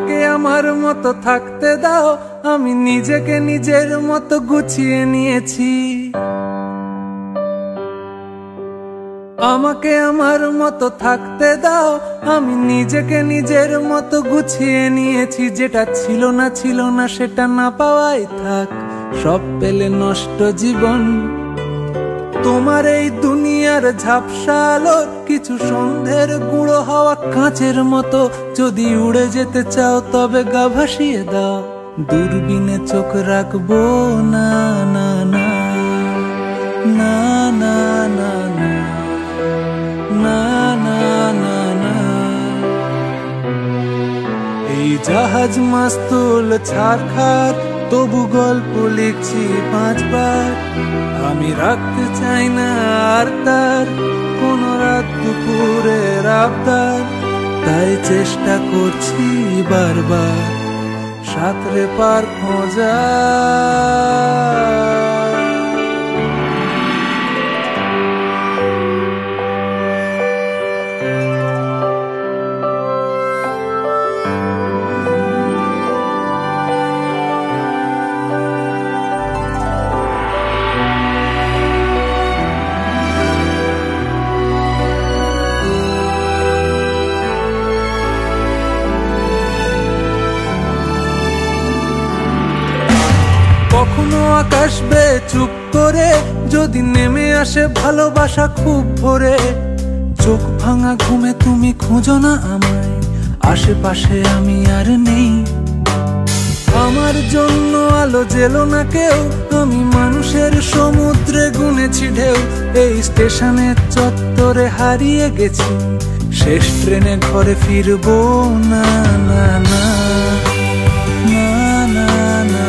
আমাকে আমার মতো থাকতে দাও, আমি নিজেকে নিজের মতো গুছিয়ে নিয়েছি। আমাকে আমার মতো থাকতে দাও, আমি নিজেকে নিজের মতো গুছিয়ে নিয়েছি। যেটা ছিল না সেটা না পাওয়াই থাক, সব পেলে নষ্ট জীবন। তোমার এই দুনিয়ার ঝাপসা আলোর কিছু সন্ধ্যের গুঁড়ো হাওয়া কাঁচের মতো, যদি উড়ে যেতে চাও তবে গা ভাসিয়ে দাও। দূরবীনে চোখ রাখবো না না না না না না না না না না না। এই জাহাজ মাস্তুল ছারখার, তবু গল্প লিখছি 5 বার। আমি রাখতে চাই না আর তার কোন রাত দুপুরের আবদার, তাই চেষ্টা করছি বারবার সাঁতরে পার খোঁজা। কখনো আকাশ বে চুপ করে, যদি নেমে আসে ভালোবাসা খুব ভোরে। চোখ ভাঙা ঘুমে তুমি খুঁজো না আমায়, আশেপাশে আমি আর নেই। আমার জন্য আলো জেলো না কেউ, আমি মানুষের সমুদ্রে গুনেছি ঢেউ। এই স্টেশনের চত্বরে হারিয়ে গেছি, শেষ ট্রেনে ঘরে ফিরবো না না না না না না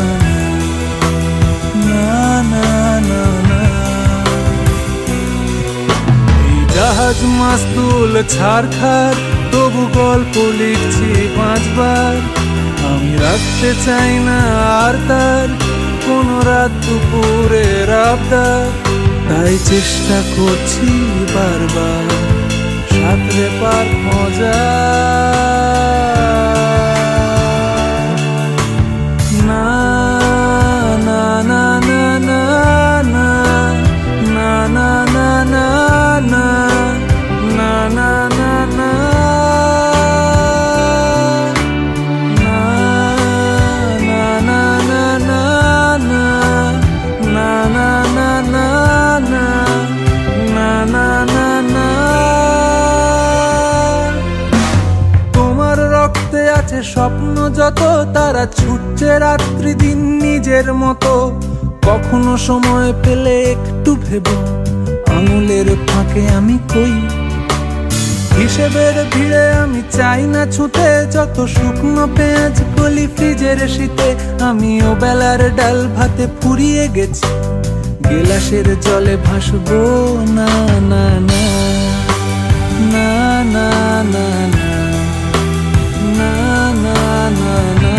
না না না। এই জাহাজ মাস্তুল ছারখার, তবু গল্প লিখছি 5 বার। আমি রাখতে চাই না আর তার কোন রাত দুপুরের আবদার, তাই চেষ্টা করছি বারবার সাঁতরে পার খোঁজা। না না না না না না না না না না না না না না না স্বপ্ন যত, তারা ছুটছে রাত্রি দিন নিজের মতো। কখনো সময় পেলে একটু ভেবো, আঙুলের ফাঁকে আমি কই। হিসেবের ভিড়ে আমি চাই না ছুটে, যত শুকনো পেঁয়াজ কলি ফ্রিজের শীতে। আমি ও বেলার ডাল ভাতে ফুরিয়ে গেছি, গেলাসের জলে ভাসবো না না না না না না না না না না না।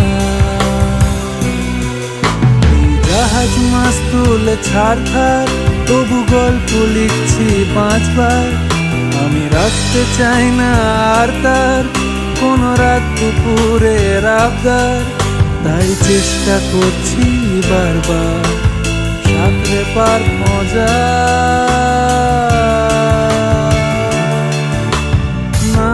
জাহাজ মাস্তুল ছারখার, তবু গল্প লিখছি 5 বার। আমি রাখতে চাই না আর তার কোন রাত দুপুরের আবদার, তাই চেষ্টা করছি বারবার সাঁতরে পার খোঁজা। না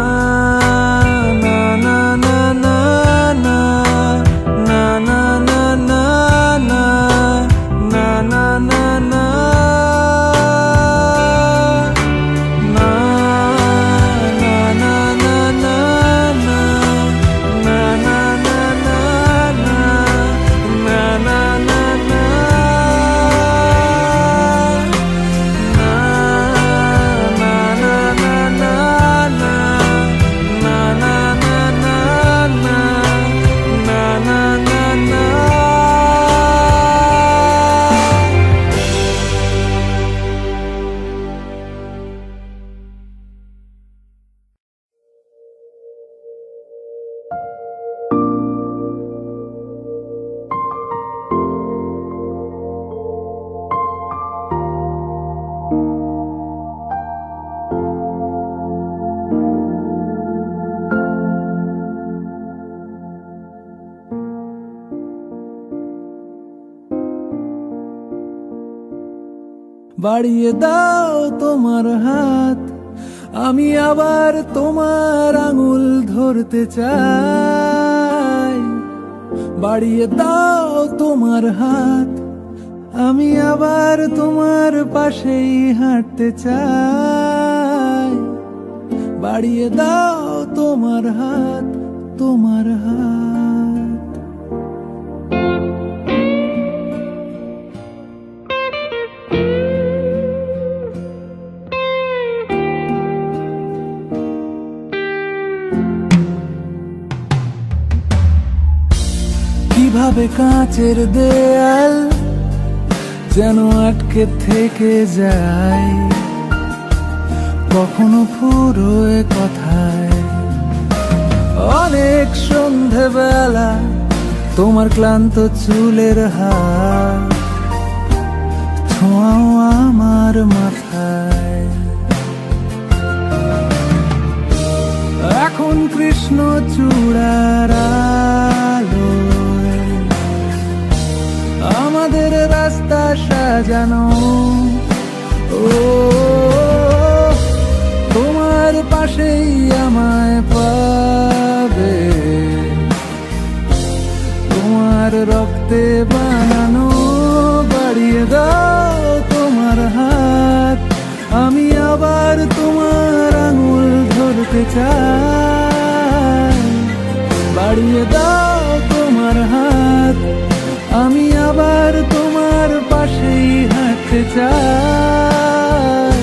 বাড়িয়ে দাও তোমার হাত, আমি আবার তোমার আঙুল ধরতে চাই। বাড়িয়ে দাও তোমার হাত, আমি আবার তোমার পাশেই হাঁটতে চাই। বাড়িয়ে দাও তোমার হাত, তোমার হাত। কিভাবে কাঁচের দেয়াল যেন আটকে থেকে যায়, কখনো ফুরোয় কথায়। অনেক সন্ধেবেলা তোমার ক্লান্ত চুলের হাত ছোঁয়াও আমার মাথায়। এখন কৃষ্ণ চূড়ার আলোয় আমাদের রাস্তা সাজানো। ও তোমার পাশেই আমায় পাবে, তোমার রক্তে বানানো। বাড়িয়ে দাও তোমার হাত, আমি আবার তোমার আঙুল ধরতে চাই। বাড়িয়ে দাও তোমার হাত, আমি আবার তোমার পাশেই হাঁটতে চাই।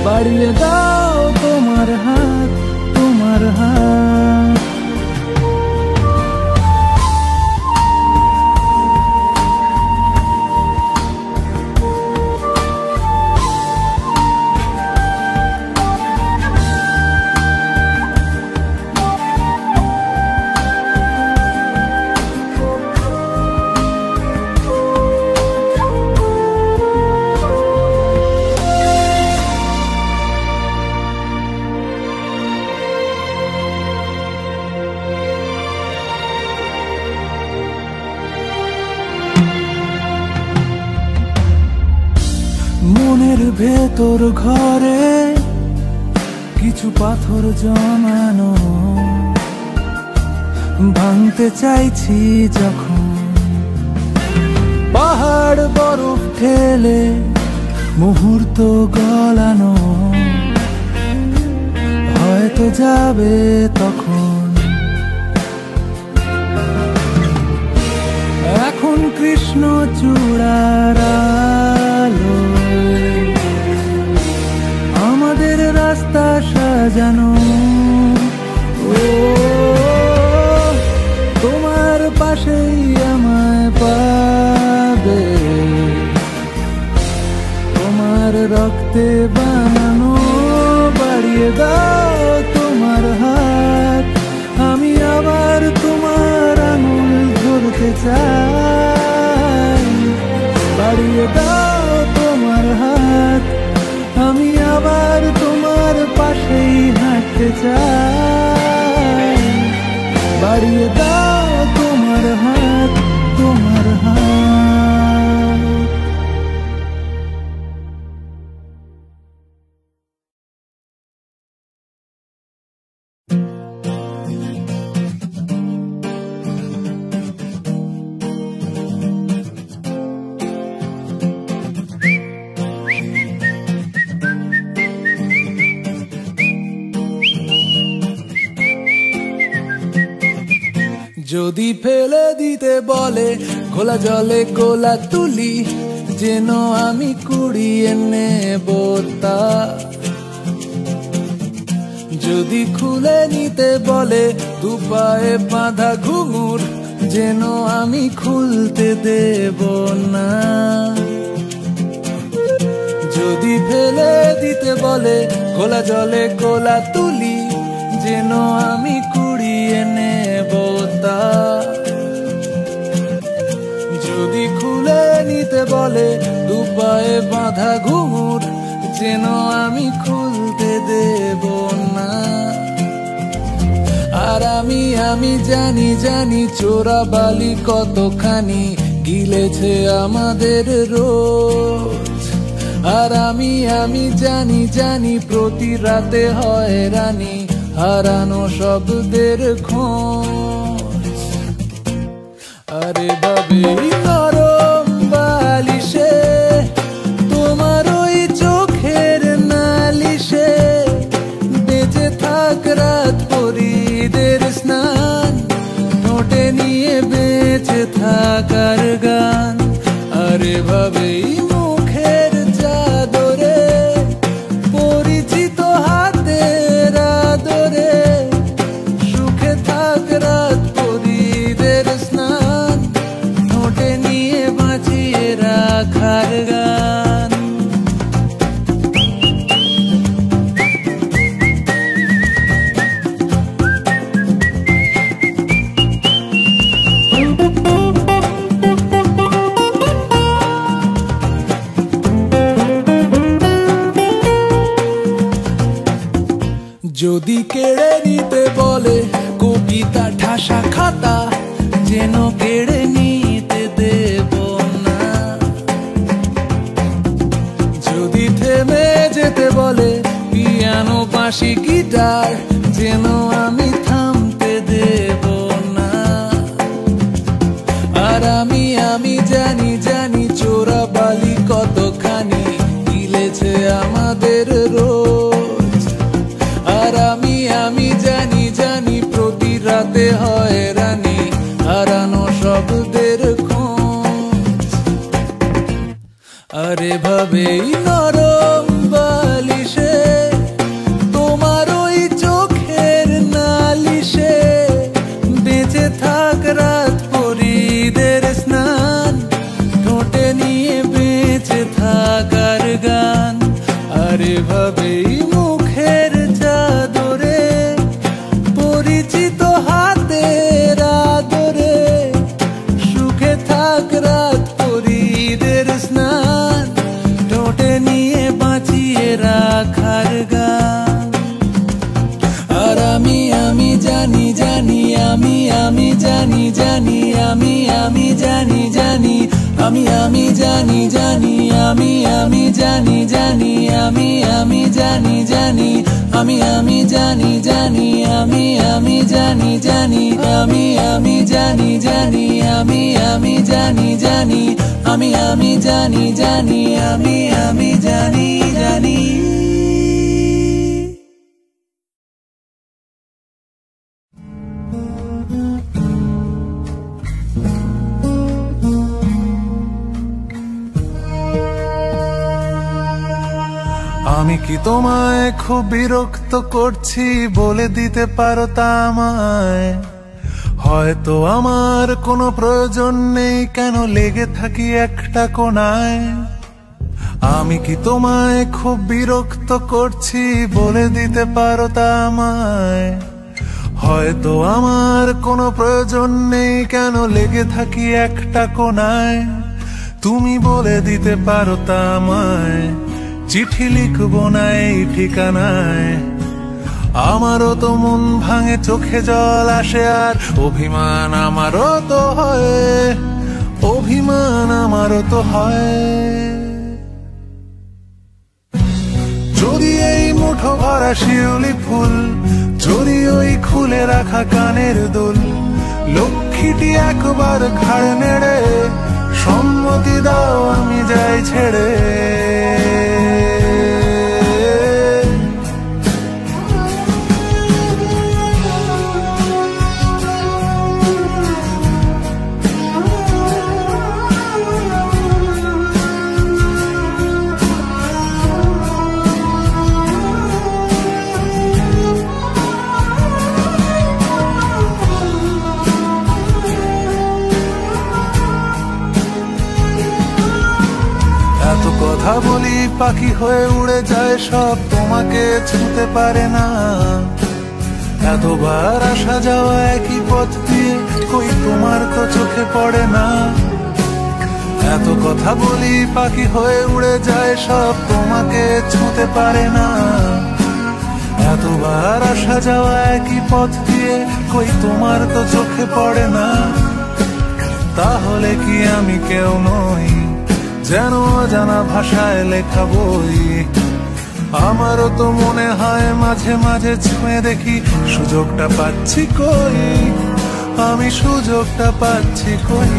বাড়িয়ে দাও তোমার হাত, তোমার হাত। মনের ভেতর ঘরে কিছু পাথর জমানো, ভাঙতে চাইছি যখন। পাহাড় বরফ ঠেলে মুহূর্ত গলানো, হয়তো যাবে তখন। এখন কৃষ্ণ চূড়ার আলোয় আমাদের রাস্তা সাজানো। ও তোমার পাশেই আমায় পাবে, তোমার রক্তে বানানো। বাড়িয়ে দাও তোমার হাত, আমি আবার তোমার আঙুল ধরতে চাই। বাড়িয়ে দাও তোমার হাত, আমি আবার তোমার পাশেই হাঁটতে চাই। বাড়িয়ে দাও তোমার হাত, তোমার হাত। যদি ফেলে দিতে বলে খোলা জলে গোলা তুলি, যেন আমি কুড়িয়ে নেব তা। যদি খুলে নিতে বলে দু পায়ে বাঁধা ঘুঙুর, যেন আমি খুলতে দেব না। যদি ফেলে দিতে বলে খোলা জলে গোলা তুলি, যেন আমি কুড়িয়ে নেব তা। যদি খুলে নিতে বলে দু পায়ে বাঁধা ঘুঙুর, যেন আমি খুলতে দেব না। আর আমি জানি জানি চোরা বালি কতখানি গিলেছে আমাদের রোজ। আর আমি জানি জানি প্রতি রাতে হয় রানী হারানো শব্দের খোঁজ। আরে ভাবে নরম বালিশে তোমার ওই চোখের নালিশে বেঁচে থাক রাত পরীদের স্নান নোটে নিয়ে বেঁচে থাকার গান। আরে ভাবে মুখের চাদরে পরিচিত হাতের আদরে সুখে থাক রাত পরীদের স্নান নোটে নিয়ে বাঁচিয়ে রাখার গান। যদি কেড়ে নিতে বলে কবিতা ঠাসা খাতা যেন কেড়ে নিতে দেব না। যদি থেমে যেতে বলে পিয়ানো বাঁশি গিটার যেন আমি থামতে দেব না। আর আমি জানি জানি চোরা বালি কতখানি গিলেছে আমাদের রোজ। আর আমি জানি জানি প্রতি রাতে হয় রানী হারানো শব্দের খোঁজ। আরে ভাবেই নরম বালিশে তোমার ওই চোখের নালিশে বেঁচে থাক রাত পরীদের স্নান ঠোঁটে নিয়ে বেঁচে থাকার গান। আরে ভাবেই মুখের চাদরে পরিচিত হাতের আদরে সুখে থাক রাত পরীদের স্নান ঠোঁটে নিয়ে বাঁচিয়ে রাখার গান। আর আমি জানি জানি আমি জানি জানি আমি জানি জানি আমি জানি জানি আমি জানি জানি আমি জানি জানি আমি জানি জানি আমি জানি জানি আমি জানি জানি আমি জানি জানি আমি জানি জানি আমি জানি জানি। আমি কি তোমায় খুব বিরক্ত করছি বলে দিতে পারো তা আমায়? হয়তো আমার কোনো প্রয়োজন নেই কেন লেগে থাকি একটা কোণায়। আমি কি তোমায় খুব বিরক্ত করছি বলে দিতে পারো তা আমায়? হয়তো আমার কোনো প্রয়োজন নেই কেন লেগে থাকি একটা কোণায়। তুমি বলে দিতে পারো তা আমায় চিঠি লিখবো না এই ঠিকানায়। আমারও তো মন ভাঙে চোখে জল আসে আর অভিমান আমারও তো হয়, অভিমান আমারও তো হয়। যদি এই মুঠো ভরা শিউলি ফুল, যদি ওই খুলে রাখা কানের দুল, লক্ষ্মীটি একবার ঘাড় নেড়ে সম্মতি দাও আমি যাই ছেড়ে। কথা বলি পাখি হয়ে উড়ে যায় সব, তোমাকে ছুঁতে পারে না। এতবার আসা যাওয়া একই পথ দিয়ে কই তোমার তো চোখে পড়ে না। এত কথা বলি পাখি হয়ে উড়ে যায় সব, তোমাকে ছুঁতে পারে না। এতবার আসা যাওয়া একই পথ দিয়ে কই তোমার তো চোখে পড়ে না। তাহলে কি আমি কেউ নই যেন অজানা ভাষায় লেখা বই। আমারও তো মনে হয় মাঝে মাঝে ছুঁয়ে দেখি সুযোগটা পাচ্ছি কই, আমি সুযোগটা পাচ্ছি কই।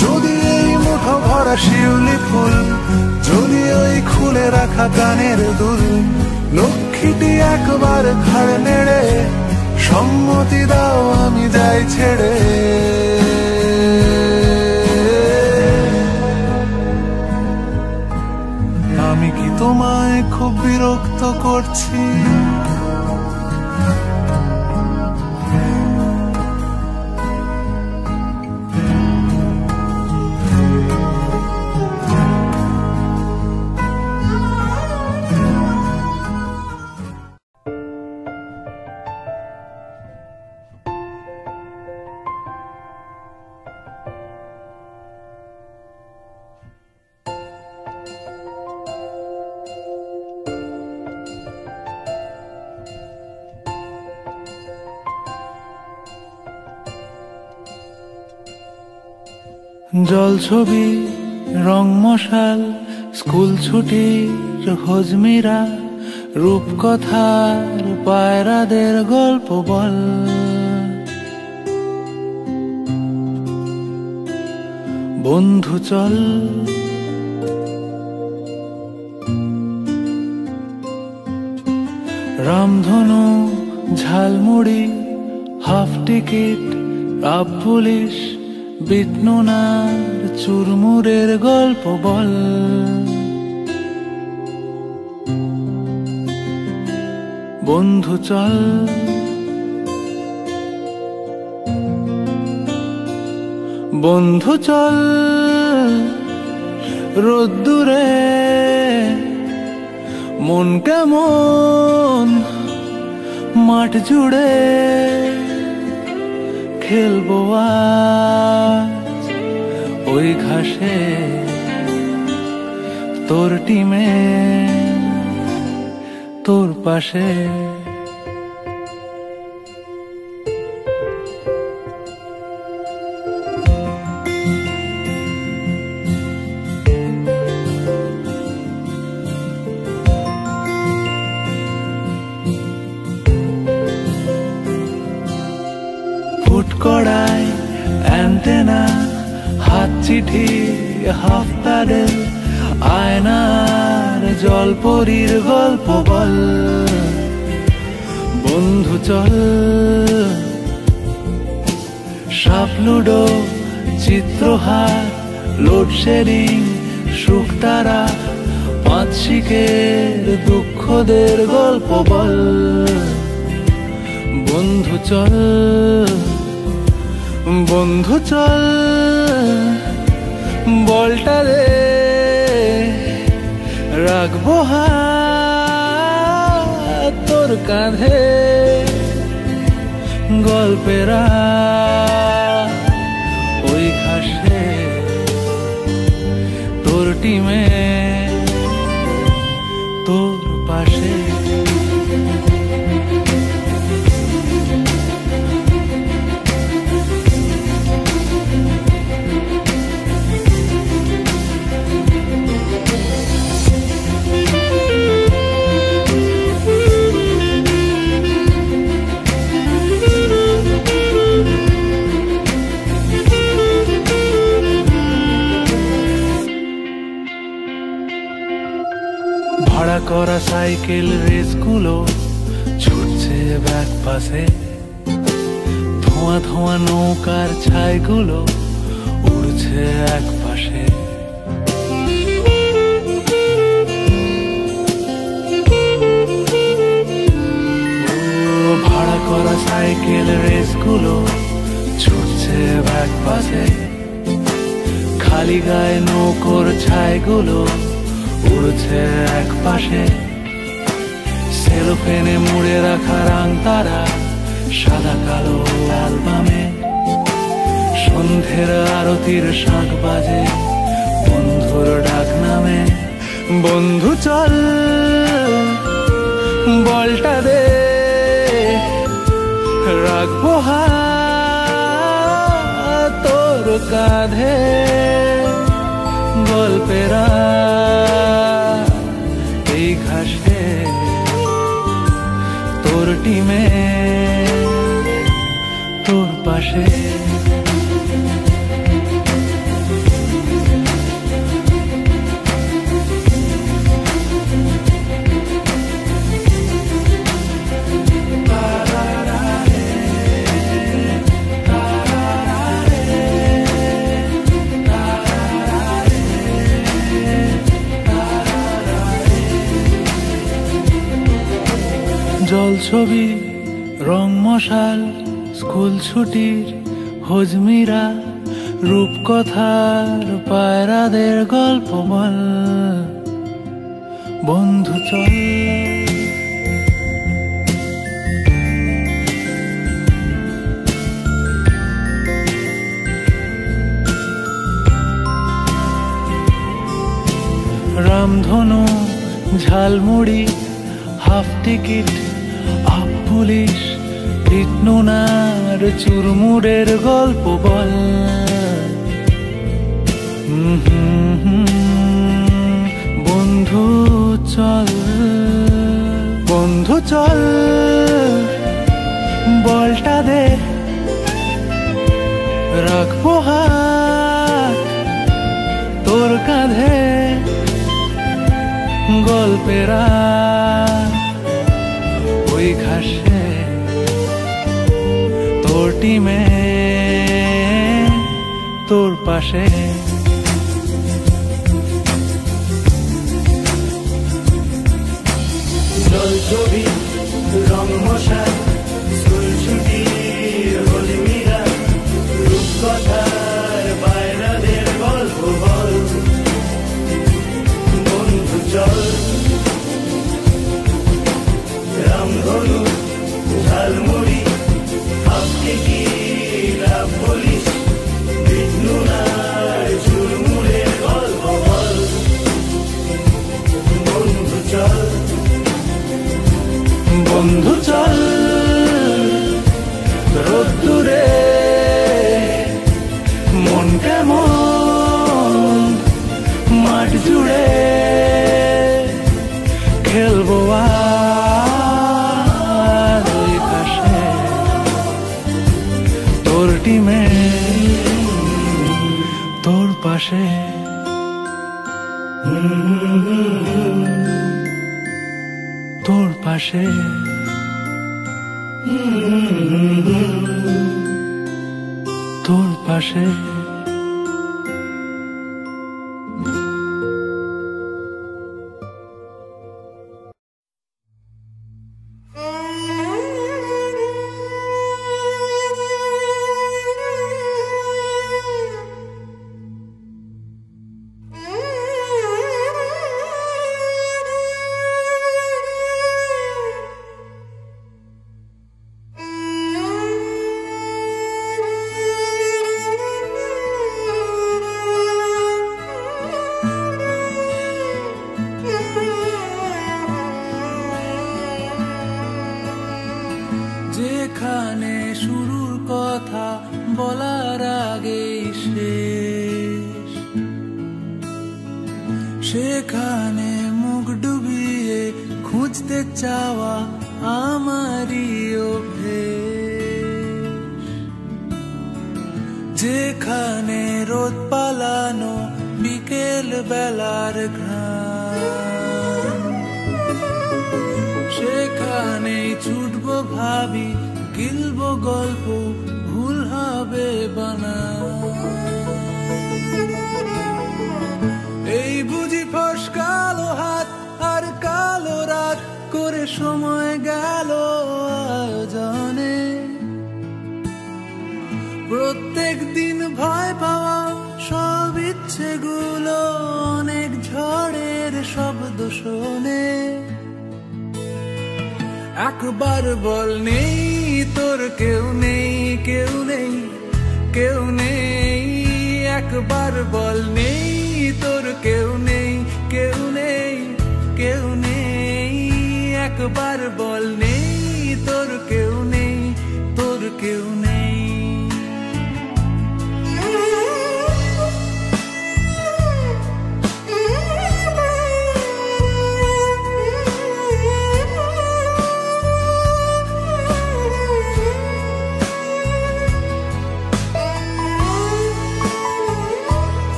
যদি এই মুঠো ভরা শিউলি ফুল, যদি ওই খুলে রাখা গানের দুল, লক্ষ্মীটি একবার ঘাড় নেড়ে সম্মতি দাও আমি যাই ছেড়ে। আমি কি তোমায় খুব বিরক্ত করছি? জল ছবি, রং মশাল, স্কুল ছুটির হজমিরা, রূপকথার পায়রাদের গল্প বল। বন্ধু চল, রামধনু, ঝালমুড়ি, হাফ টিকিট, আপ পুলিশ, বিটনুনার চুরমুরের গল্প বল। বন্ধু চল, বন্ধু চল, রোদ্দুরে মন কেমন মাঠ জুড়ে খেলবো আজ ওই ঘাসে তোর টিমে তোর পাশে। ফুটকড়াই অ্যান্টেনা, হাত চিঠি, হাফ প্যাডেল, আয়নার জলপরীর গল্প বল। বন্ধু চল, সাপ লুডো, চিত্রহার, লোডশেডিং, শুকতারা, পাঁচ শিকের দুঃখদের গল্প বল। বন্ধু চল, বন্ধু চল, বলটা দে রাখবো হাত তোর কাঁধে, গল্পেরা ওই ঘাসে তোর টিমে তোর পাশে। ভাড়া করা সাইকেল রেসগুলো ছুটছে ব্যাক পাশে, ধোঁয়া ধোঁয়া নৌকার ছাইগুলো উড়ছে এক পাশে। ভাড়া করা সাইকেল রেসগুলো ছুটছে ব্যাক পাশে, খালি গায়ে নৌকোর ছাইগুলো উড়ছে এক পাশে। সেলোফেনে মুড়ে রাখা রাং তারা সাদা কালো অ্যালবামে, সন্ধ্যের আরতির শাঁখ বাজে বন্ধুর ডাক নামে। বন্ধু চল, বলটা দে রাখবো হাত তোর কাঁধে গল্পেরা এই ঘাসে তোর টিমে তোর পাশে জলছবি রং মশাল স্কুল ছুটির হজমিরা রূপকথার পায়রাদের গল্প বল বন্ধু চল রামধনু ঝালমুড়ি হাফ টিকিট আপ পুলিশ পিটনুনার চুরমুড়ের গল্প বল বন্ধু চল বন্ধু চল বলটা দে রাখবো হাত তোর কাঁধে গল্পেরা ওই ঘাসে তোর টিমে তোর পাশে জলছবি রং মশাল স্কুল ছুটি হজমিরা রূপকথার পায়রাদের গল্প বল বন্ধু চল রামধনু ঝালমুড়ি হাফ টিকিট আপ পুলিশ পিটনুনার চুরমুড়ের গল্প বল বন্ধু চল বন্ধু চল রোদ্দুরে মন কেমন মাঠ জুড়ে খেলবো আর ওই ঘাসে তোর টিমে তোর পাশে তোর পাশে তোর পাশে যেখানে শুরুর কথা বলার আগে শেষ সেখানে মুখ ডুবিয়ে খুঁজতে চাওয়া আমারই অভ্যেস যেখানে রোদ পালানো বিকেল বেলার ঘ্রাণ সেখানেই ছুটবো ভাবি গিলবো গল্প ভুল হবে বানা এই বুঝি ফসকালো হাত আর কালো রাত করে সময় গেল আয়োজনে প্রত্যেক দিন ভয় পাওয়া সব ইচ্ছেগুলো অনেক ঝড়ের শব্দ শোনে একবার বল নেই তোর কেউ নেই কেউ নেই কেউ নেই একবার বল নেই তোর কেউ নেই কেউ নেই কেউ নেই একবার বল নেই তোর কেউ নেই তোর কেউ নেই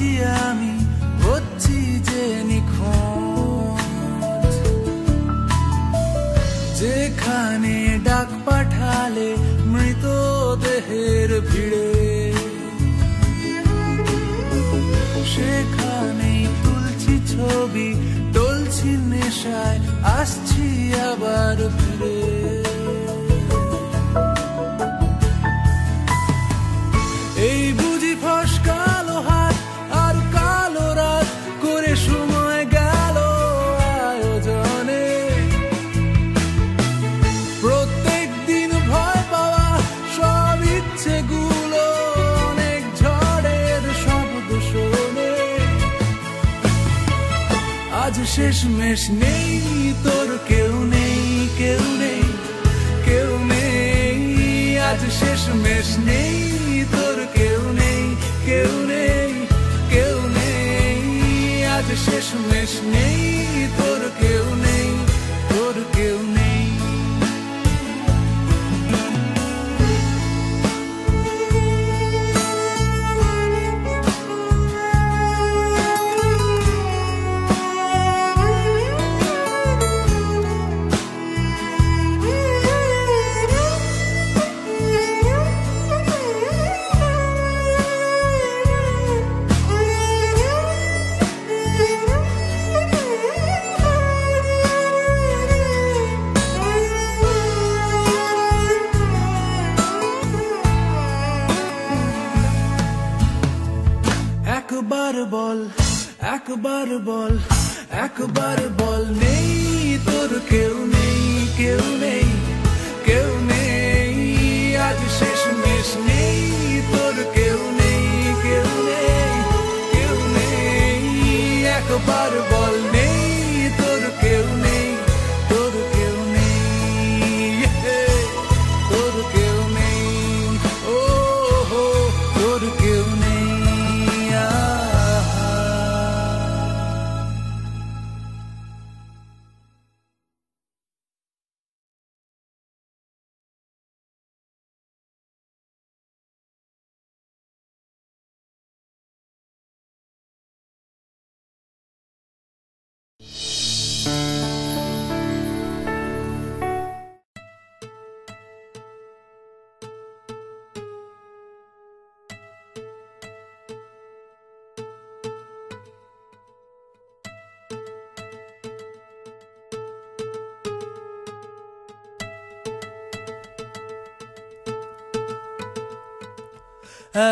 ভাবছি আমি হচ্ছি যে নিখোঁজ, যেখানে ডাক পাঠালে মৃতদেহের ভিড়ে, সেখানেই তুলছি ছবি, টলছি নেশায়, আসছি আবার ফিরে। এই বুঝি ফসকালো হাত আর কালো রাত করে সময় গেল আয়োজনে, প্রত্যেক দিন ভয় পাওয়া সব ইচ্ছেগুলো অনেক ঝড়ের শব্দ শোনে। আজ শেষমেশ নেই তোর কেউ নেই, কেউ নেই, কেউ নেই, আজ শেষমেশ নেই তোর কেউ নেই, কেউ নেই, কেউ নেই, আজ শেষমেশ নেই তোর কেউ নেই, তোর কেউ নেই। একবার বল, একবার বল, একবার বল, নেই তোর কেউ নেই, কেউ নেই, কেউ নেই, আজ শেষমেশ নেই তোর কেউ নেই, কেউ নেই, কেউ নেই, একবার বল, নেই তোর কেউ নেই, তোর কেউ নেই, তোর কেউ নেই, ও তোর কেউ নেই।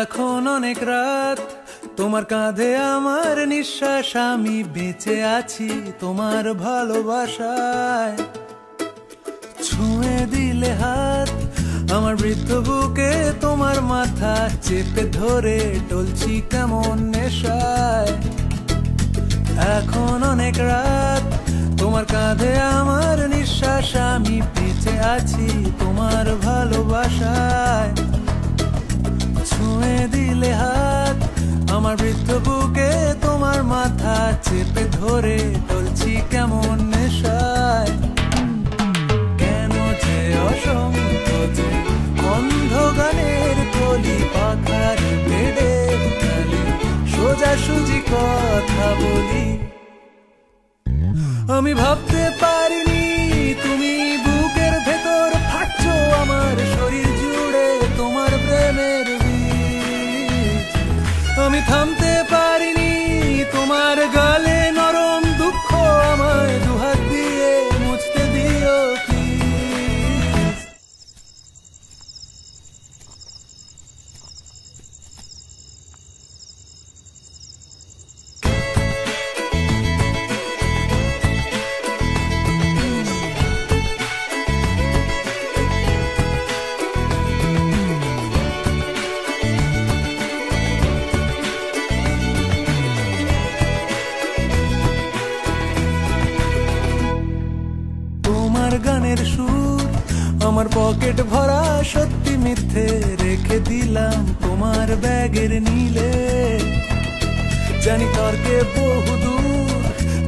এখন অনেক রাত, তোমার কাঁধে আমার নিঃশ্বাস, আমি বেঁচে আছি তোমার ভালোবাসায়। ছুঁয়ে দিলে হাত আমার বৃদ্ধ বুকে, তোমার মাথা চেপে ধরে টলছি কেমন নেশায়। এখন অনেক রাত, তোমার কাঁধে আমার নিঃশ্বাস, আমি বেঁচে আছি তোমার ভালোবাসায়। ছুঁয়ে দিলে হাত আমার বৃদ্ধ বুকে, তোমার মাথা চেপে ধরে টলছি কেমন নেশায়। কেন যে অসংকোচে অন্ধ গানের কলি পাখার বেড়ে ফেলে, সোজাসুজি কথা বলি। আমি ভাবতে পারিনি তুমি বুকের ভেতর ফাটছো আমার শরীর জুড়ে তোমার প্রেমের বীজ। আমি থামতে পারিনি তোমার গালে নরম দুঃখ, আমায় দুহাত দিয়ে মুছতে দিও প্লিজ। গানের সুর আমার পকেট ভরা, সত্যি মিথ্যে রেখে দিলাম তোমার ব্যাগের নীলে। জানি তর্কে বহুদূর,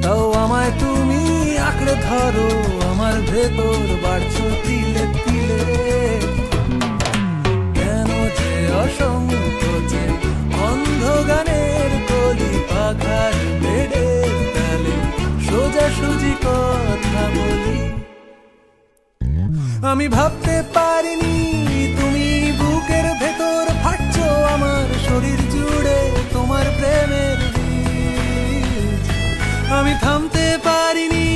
তাও আমায় তুমি আঁকড়ে ধরো, আমার ভেতর বাড়ছো তিলে তিলে। কেন যে অসংকোচে অন্ধ গানের কলি পাখার বেডের তালে সোজাসুজি কথা বলি। আমি ভাবতে পারিনি তুমি বুকের ভেতর ফাটছো আমার শরীর জুড়ে তোমার প্রেমের বীজ। আমি থামতে পারিনি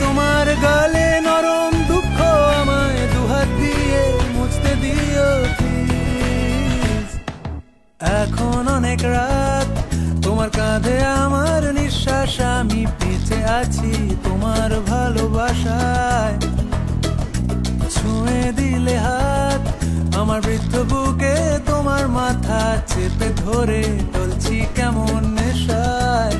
তোমার গালে নরম দুঃখ আমায় দুহাত দিয়ে মুছতে দিও প্লিজ। এখন অনেক রাত তোমার কাঁধে আমার নিঃশ্বাস, আমি বেঁচে আছি তোমার ভালোবাসায়। ছুঁয়ে দিলে হাত আমার বৃদ্ধ বুকে, তোমার মাথা চেপে ধরে চলছি কেমন নেশায়।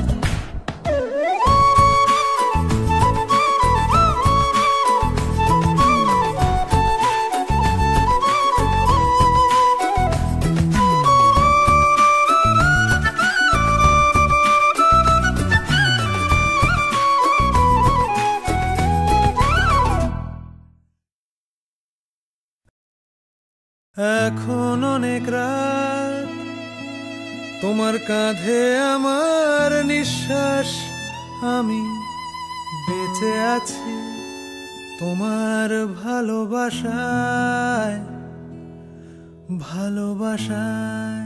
এখন অনেক রাত তোমার কাঁধে আমার নিঃশ্বাস, আমি বেঁচে আছি তোমার ভালোবাসায় ভালোবাসায়।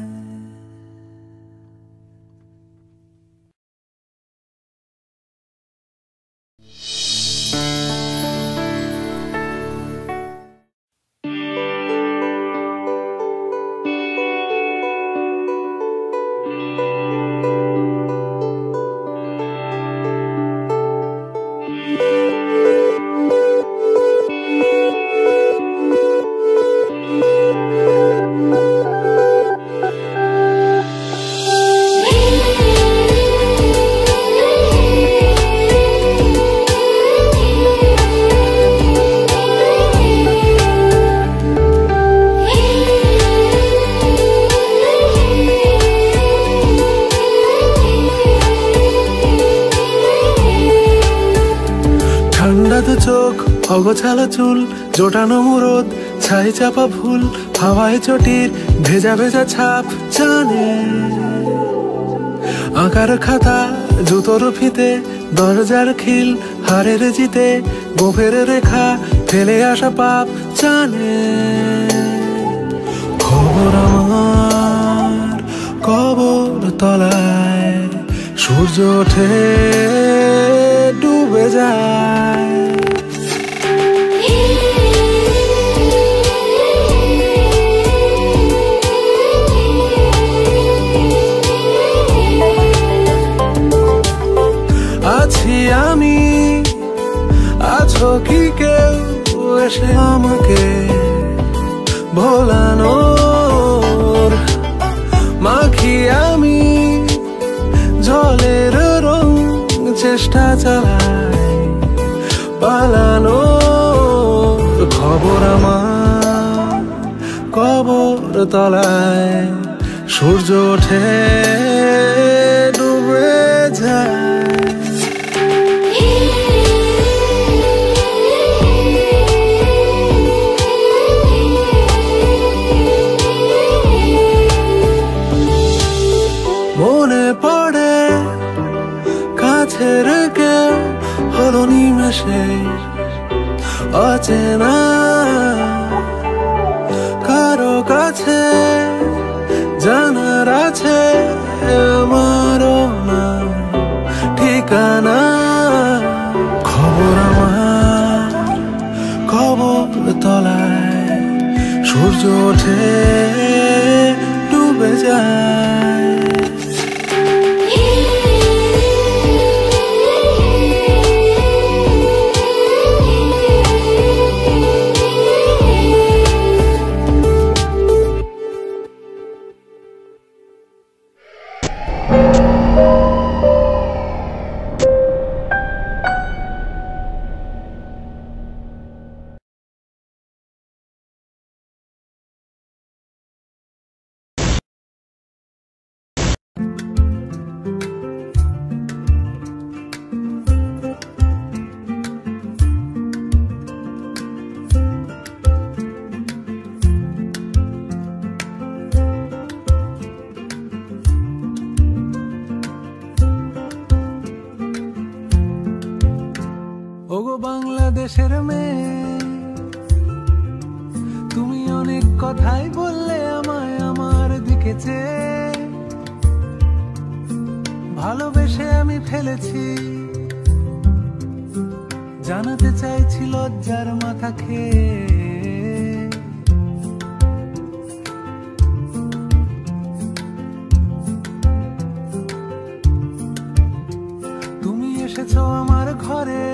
চোখ অগোছালো চুল জোটানো মুরদ ছাই চাপা ফুল হাওয়ায় চটির ভেজা ভেজা ছাপ জানে আঁকার খাতা জুতোর ফিতে দরজার খিল হারের জিতে গোফের রেখা ফেলে আসা পাপ জানে। খবর আমার কবর তলায় সূর্য ওঠে ডুবে যায়। আছি আমি, আছো কি কেউ এসে আমাকে ভোলানোর? মাখি আমি জলের রং, চেষ্টা চালাই পালানোর। খবর আমার কবর তলায় সূর্য ওঠে ডুবে যায়। মনে পড়ে কাছের কেউ হলো নিমেষে অচেনা, কারো কাছে জানার আছে আমারও না ঠিকানা। খবর আমার কবর তলায় সূর্য ওঠে ডুবে যায়। বাংলাদেশের মেয়ে, তুমি অনেক কথাই বললে আমায় আমার দিকে চেয়ে। ভালোবেসে আমি ফেলেছি, জানাতে চাইছি লজ্জার মাথা খেয়ে। তুমি এসেছো আমার ঘরে,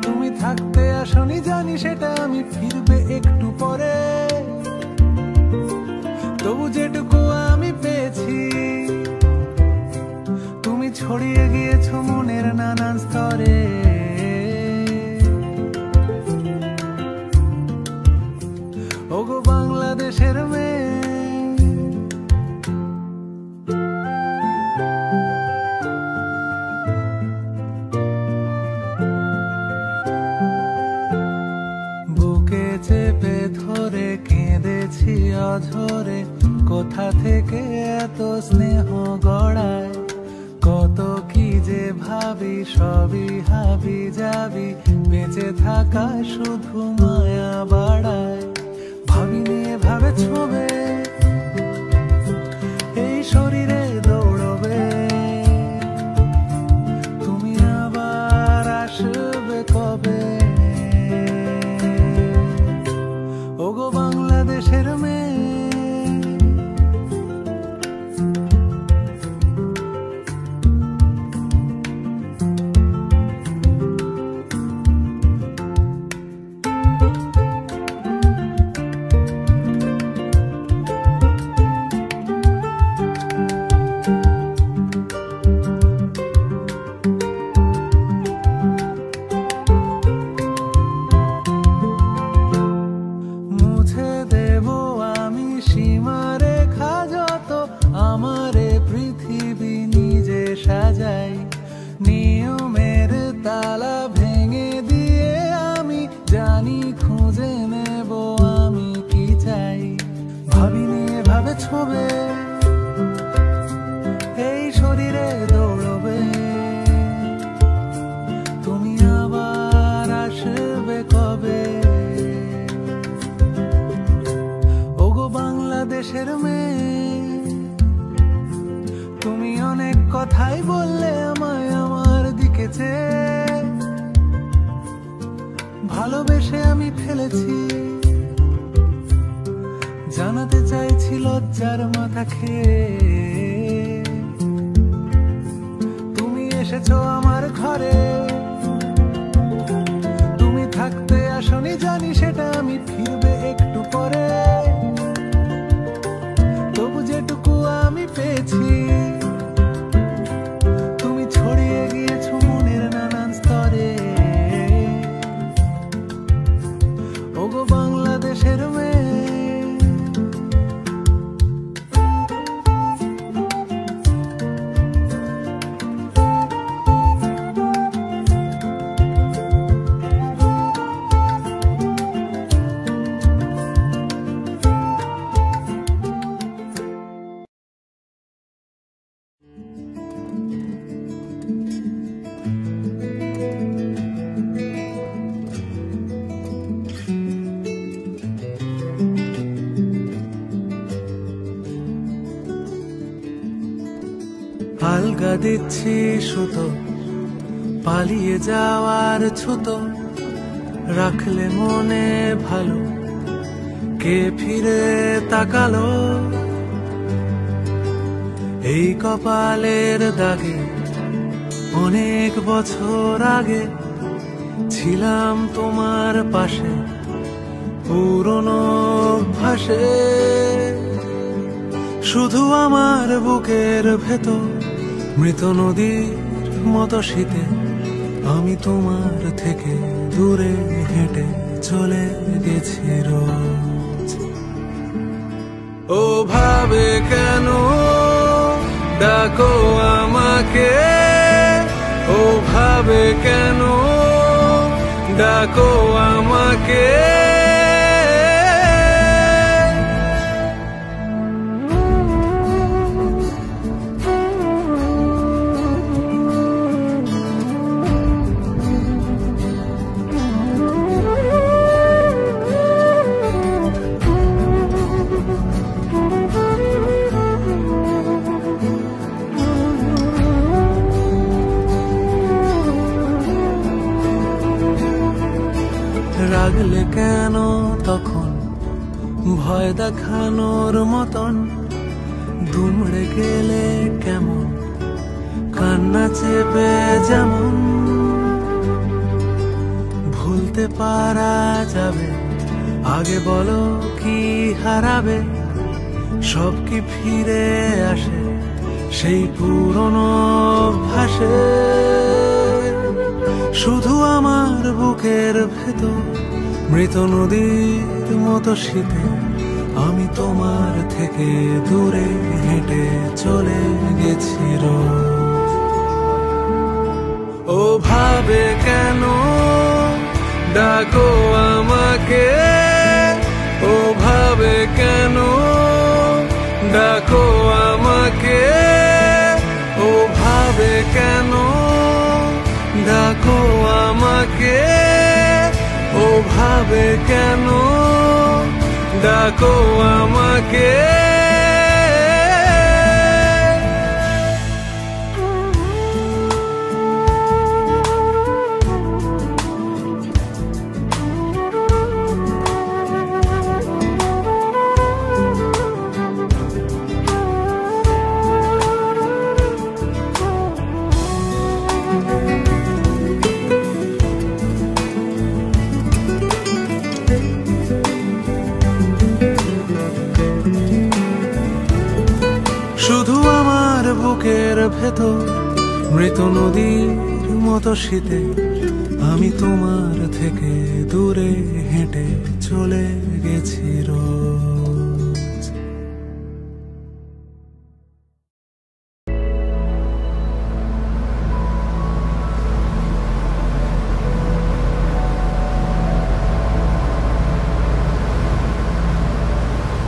তুমি থাকতে আসনি জানি সেটা, আমি ফিরবে একটু পরে। তবু যেটুকু আমি পেয়েছি, তুমি ছড়িয়ে গিয়েছো মনের নানান স্তরে। ওগো বাংলাদেশের মেয়ে, বুকে চেপে ধরে কেঁদেছি অঝরে, কোথা থেকে এত স্নেহ গড়ায়। কত কি যে ভাবি, সবই হাবি যাবি, বেঁচে থাকা শুধু মায়া বাড়ায়। ভাবিনি এভাবে ছবে এই শরীরে দৌড়বে, তুমি আবার আসবে কবে। ওগো বাংলাদেশের মেয়ে, আমারে পৃথিবী নিজে সাজাই। নিয়মের তালা ভেঙে দিয়ে আমি জানি খুঁজে নেব আমি কি চাই। ভাবিনি এভাবে ছবে এই শরীরে দৌড়বে, তুমি আবার আসবে কবে। ওগো বাংলাদেশের মেয়ে, তুমি অনেক কথাই বললে আমায় আমার দিকে চেয়ে। ভালোবেসে আমি ফেলেছি, জানাতে চাইছি লজ্জার মাথা খেয়ে। তুমি এসেছো আমার ঘরে, তুমি থাকতে আসনি জানি সেটা, আমি ফিরবে একটু পরে। তবু যেটুকু আমি পেয়েছি, তুমি ছড়িয়ে গিয়েছো মনের নানান স্তরে। ওগো বাংলাদেশের মেয়ে, আলগা দিচ্ছি সুতো, পালিয়ে যাওয়ার ছুতো, রাখলে মনে ভালো, কে ফিরে তাকালো। এই কপালের দাগে অনেক বছর আগে ছিলাম তোমার পাশে, পুরনো অভ্যাসে। শুধু আমার বুকের ভেতর মৃত নদীর মতো শীতে, আমি তোমার থেকে দূরে হেঁটে চলে গেছি রোজ। ও ভাবে কেন ডাকো আমাকে, ও ভাবে কেন ডাকো আমাকে। ভয় দেখানোর মতন দুমড়ে গেলে কেমন কান্না চেপে যেমন ভুলতে পারা যাবে আগে বলো কি হারাবে সব কি ফিরে আসে সেই পুরনো অভ্যাসে শুধু আমার বুকের ভেতর মৃত নদীর মতো শীতে আমি তোমার থেকে দূরে হেঁটে চলে গেছি রোজ। ও ভাবে কেন ডাকো আমাকে ও ভাবে কেন ডাকো আমাকে ও ভাবে কেন ডাকো আমাকে ও ভাবে কেন ডাকো আমাকে শুধু আমার বুকের ভেতর মৃত নদীর মতো শীতে আমি তোমার থেকে দূরে হেঁটে চলে গেছি রোজ।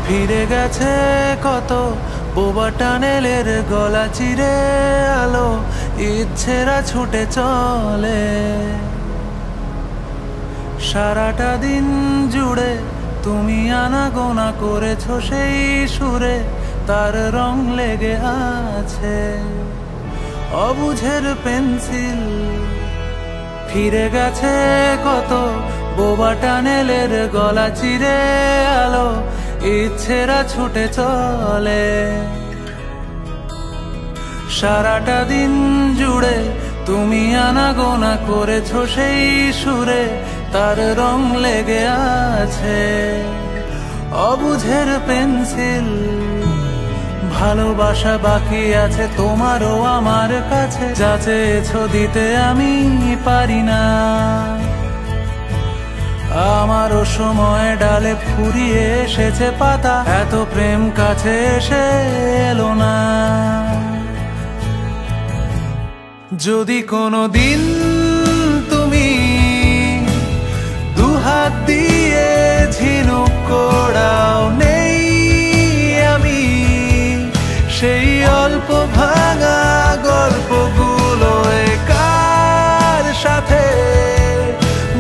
ফিরে গেছে কত বোবা টানেলের গলা চিরে আলো ইচ্ছেরা ছুটে চলে সারাটা দিন জুড়ে তুমি আনাগোনা করেছো সেই সুরে তার রং লেগে আছে অবুঝের পেন্সিল ফিরে গেছে কত বোবা টানেলের গলা চিরে আলো ইচ্ছেরা ছুটে চলে সারাটা দিন জুড়ে তুমি আনাগোনা করেছো সেই সুরে তার রং লেগে আছে অবুঝের পেন্সিল ভালোবাসা বাকি আছে তোমারও আমার কাছে যা চেয়েছো দিতে আমি পারি না আমারও সময় ডালে ফুরিয়ে এসেছে পাতা এত প্রেম কাছে এসে এলো না যদি কোনো দিন তুমি দুহাত দিয়ে ঝিনুক কোড়াও নেই আমি সেই অল্প ভাঙা গল্পগুলো কার সাথে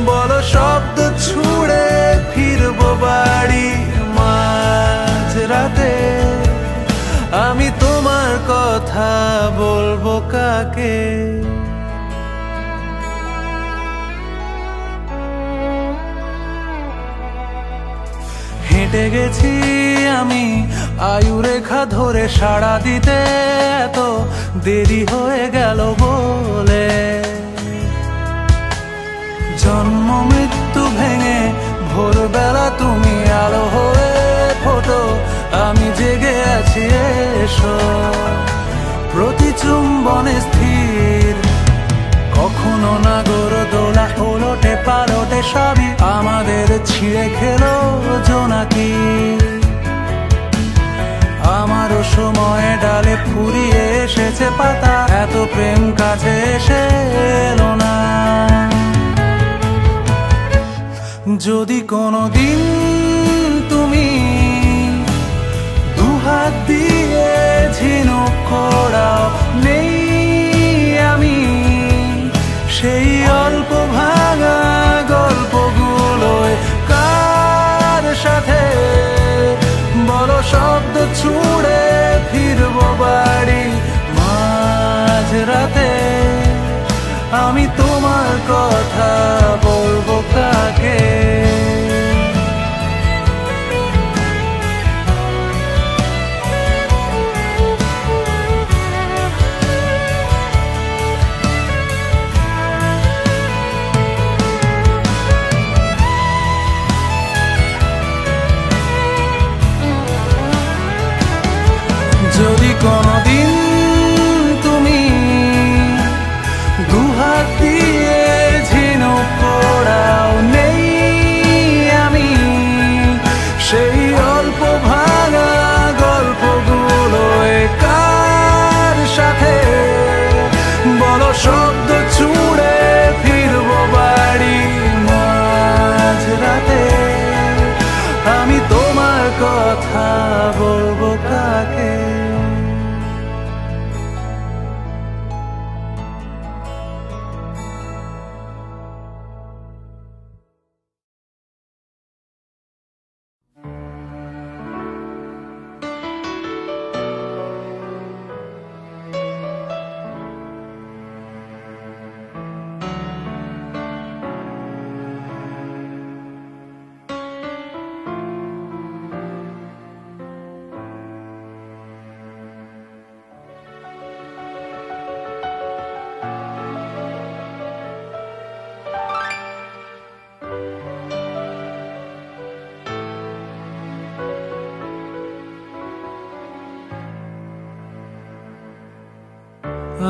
বলো শব্দ ছুড়ে ফিরবো বাড়ি মাঝরাতে আমি তোমার কথা বলবো কাকে হেঁটে গেছি আমি আয়ুরেখা ধরে সাড়া দিতে এত দেরি হয়ে গেল বলে জন্ম মৃত্যু ভেঙে ভোরবেলা তুমি আলো হয়ে ফোটো আমি জেগে আছি এসো প্রতি চুম্বনে স্থির কখনো না গড় দোলা ওলটে পালটে সবই আমাদের ছিঁড়ে খেলো জোনাকি আমারও সময় ডালে ফুরিয়ে এসেছে পাতা এত প্রেম কাছে এসে এলো না যদি কোনো দিন তুমি দুহাত দিয়ে ঝিনুক কোড়াও নেই আমি সেই অল্প ভাঙা গল্পগুলো কার সাথে বলো শব্দ ছুড়ে ফিরবো বাড়ি মাঝরাতে আমি তোমার কথা বলবো কাকে শব্দ ছুড়ে ফিরবো বাড়ি মাঝরাতে। আমি তোমার কথা বলবো কাকে?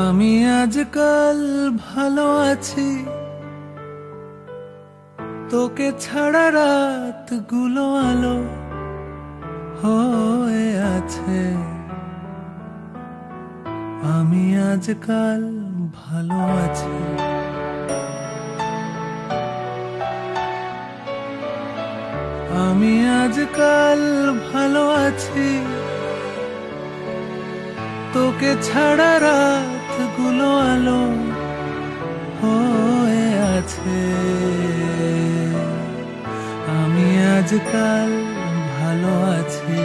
আমি আজকাল ভালো আছি, তোকে ছাড়া রাতগুলো আলো হয়ে আছে। আমি আজকাল ভালো আছি। আমি আজকাল ভালো আছি, তোকে ছাড়া রাতগুলো আলো হয়ে আছে। আমি আজকাল ভালো আছি।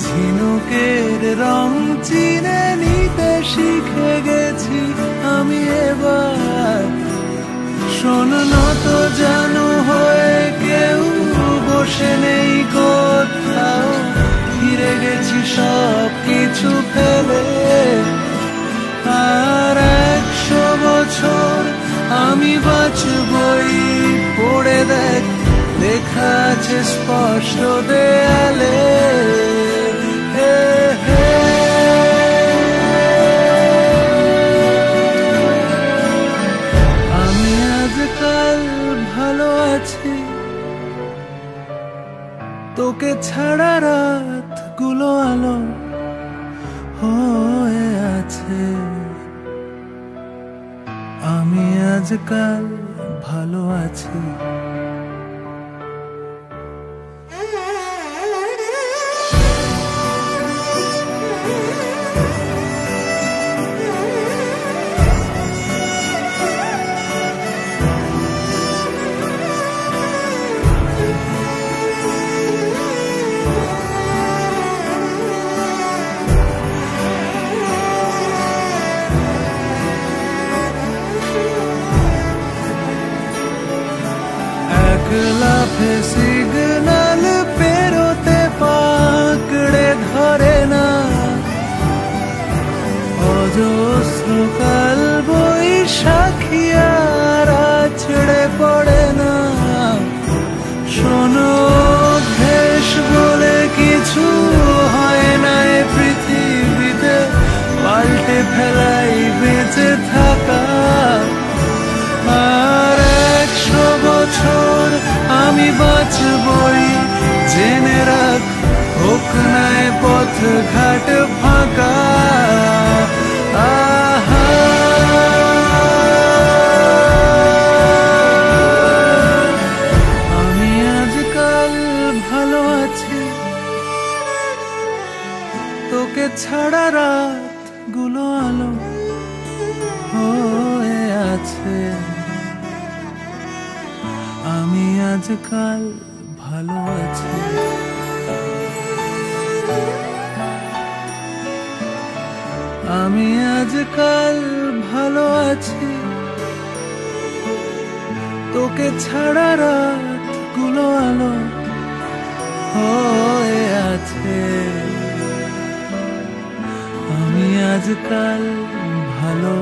ঝিনুকের রং চিনে নিতে শিখে গেছি আমি এবার। শোনো তো জানো হয়ে কেউ বসে নেই কোথাও, ফিরে গেছি সব কিছু ফেলে। আর 100 বছর আমি বাঁচবই, পড়ে দেখ লেখা আছে স্পষ্ট দেয়ালে। আমি আজকাল ভালো আছি, তোকে ছাড়া রাতগুলো আলো হয়ে আছে। আমি আজকাল ভালো আছি। লাফে সিগনাল পেরোতে পাকড়ে ধরে না, অজস্র কাল বৈশাখী আর আছড়ে পড়ে না। শোনো অভ্যেস বলে কিছু হয় না এ পৃথিবীতে, পাল্টে ফেলাই বেঁচে থাকা। আর 100 বছর আমি বাঁচবই, জেনে রাখ হোক না পথ ঘাট ফাঁকা। আহা আমি আজকাল ভালো আছি, তোকে ছাড়া রাতগুলো আলো হয়ে আছে। আমি আজকাল ভালো আছি। আমি আজকাল ভালো আছি, তোকে ছাড়া রাতগুলো আলো হয়ে আছে। আজকাল ভালো।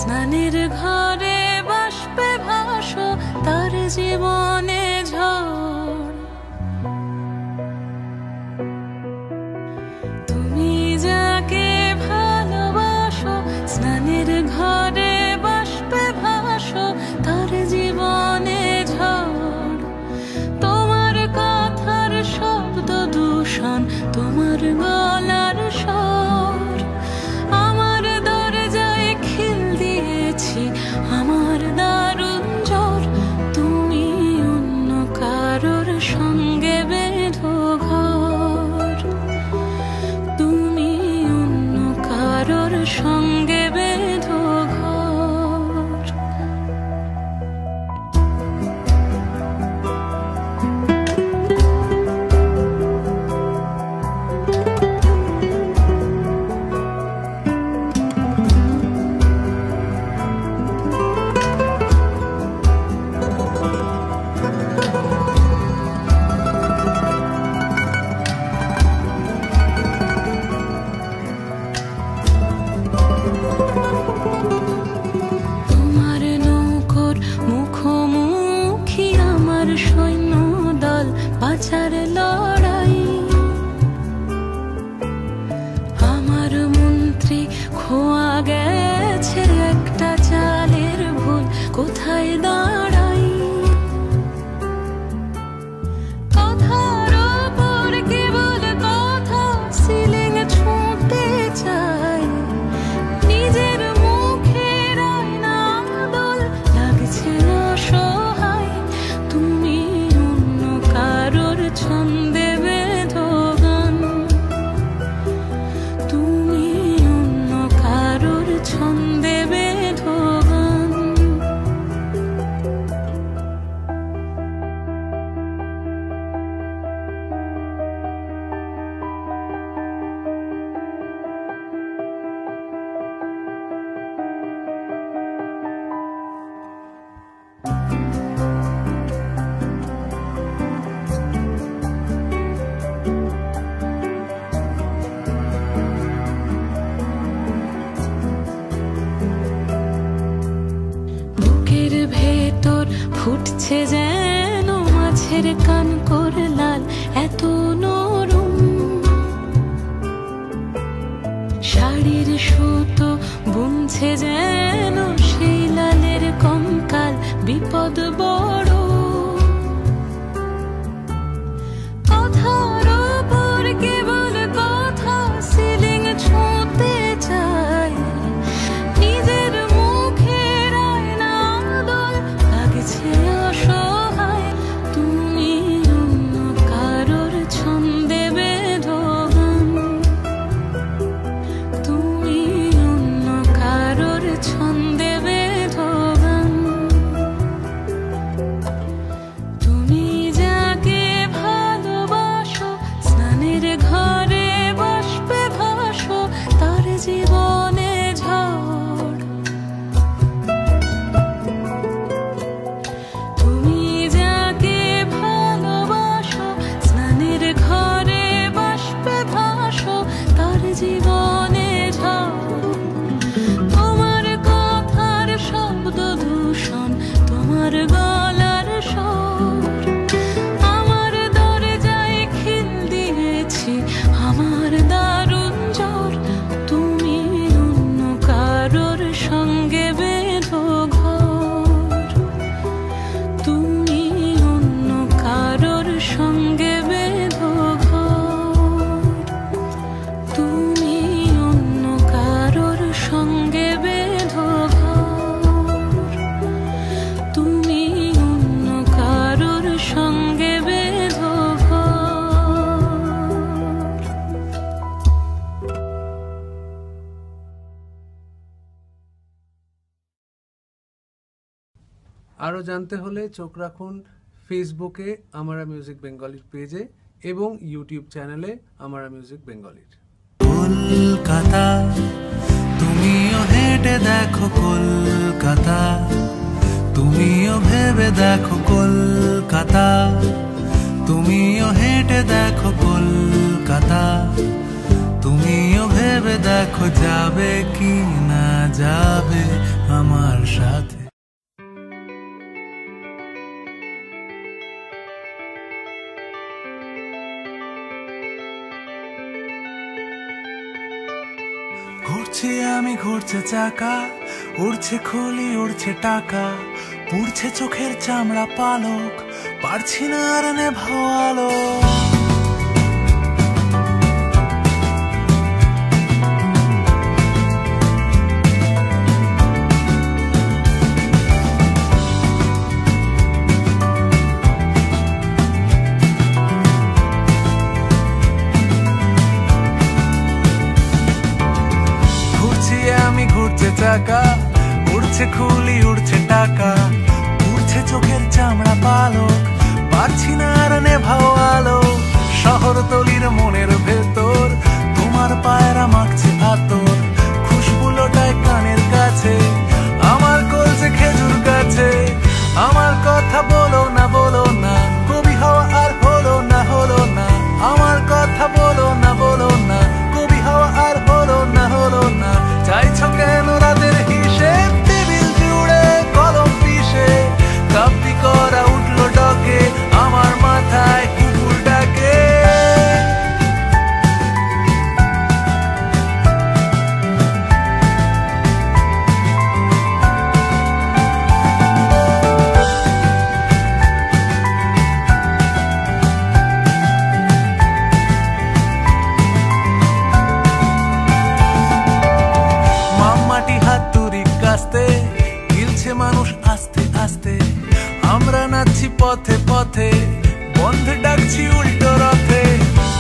স্নানের ঘরে বাষ্পে ভাসো, তার জীবনে ঝড়। তুমি যাকে ভালোবাসো, স্নানের ঘরে বাষ্পে ভাসো, তার জীবনে ঝড়। তোমার কথার শব্দ দূষণ, তোমার গলার স্বর আমার দরজায় খিল দিয়েছি, আমার দারুণ জ্বর। তুমি অন্য কারোর সঙ্গে বেঁধো ঘর, তুমি অন্য কারোর সঙ্গে বেঁধো ঘর। তোমার নৌকোর মুখোমুখি আমার সৈন্য দল, বাঁচার লড়াই। আমার মন্ত্রী খোয়া গেছে একটা চালের ভুল, কোথায় দাঁড়াই। কথার ওপর কেবল কথা, সিলিং ছুঁতে চাই। নিজের মুখের আয়না দল লাগছে অসহায়। তুমি অন্য কারোর ছন্দে বেঁধো গান, তুমি অন্য কারোর ছন্দে বেঁধো গান। বুকের ভেতর ফুটছে যেন মাছের কান করে লাল, এত নরম। শাড়ির সুতো বুনছে যেন সেই লালের কঙ্কাল, বিপদ বড়। কথার ওপর কেবল কথা, সিলিং ছুঁতে চাই। নিজের মুখের আয়না দল লাগছে অসহায়। তুমি অন্য কারোর ছন্দে বেঁধো গান, তুমি অন্য কারোর আরও জানতে হলে চোখ রাখুন ফেসবুকে আমারা মিউজিক বেঙ্গলির পেজে এবং ইউটিউব চ্যানেলে আমারা মিউজিক বেঙ্গলির। কলকাতা তুমিও হেঁটে দেখো কলকাতা, তুমিও ভেবে দেখো কলকাতা, তুমিও হেঁটে দেখো কলকাতা, তুমিও ভেবে দেখো যাবে কি না যাবে আমার সাথে। ঘুরছি আমি ঘুরছে চাকা, উড়ছে খুলি উড়ছে টাকা, পুড়ছে চোখের চামড়া পালক, পারছি না আর নেভালো। ঘুরছে চাকা, উড়ছে খুলি উড়ছে টাকা, উড়ছে চোখের চামড়া পালক, পারছি না আর নেভাও আলো। শহরতলির মনের ভেতর তোমার পায়রা মাখছে আতর, খুশবু লোটায় কানের কাছে, আমার কলসে খেজুর গাছে। আমার কথা বলো না কবি হওয়া আর হলো না, আমার কথা বলো না কবি হওয়া আর হলো না। চাইছো কেন রাতের হিসেব, টেবিল জুড়ে কলম পিষে, কাপি করা উঠলো ডকে, আমার মাথায় কুকুর ডাকে। গিলছে মানুষ আস্তে আস্তে, আমরা নাচছি পথে পথে, বন্ধে ডাকছি উল্টো রথে।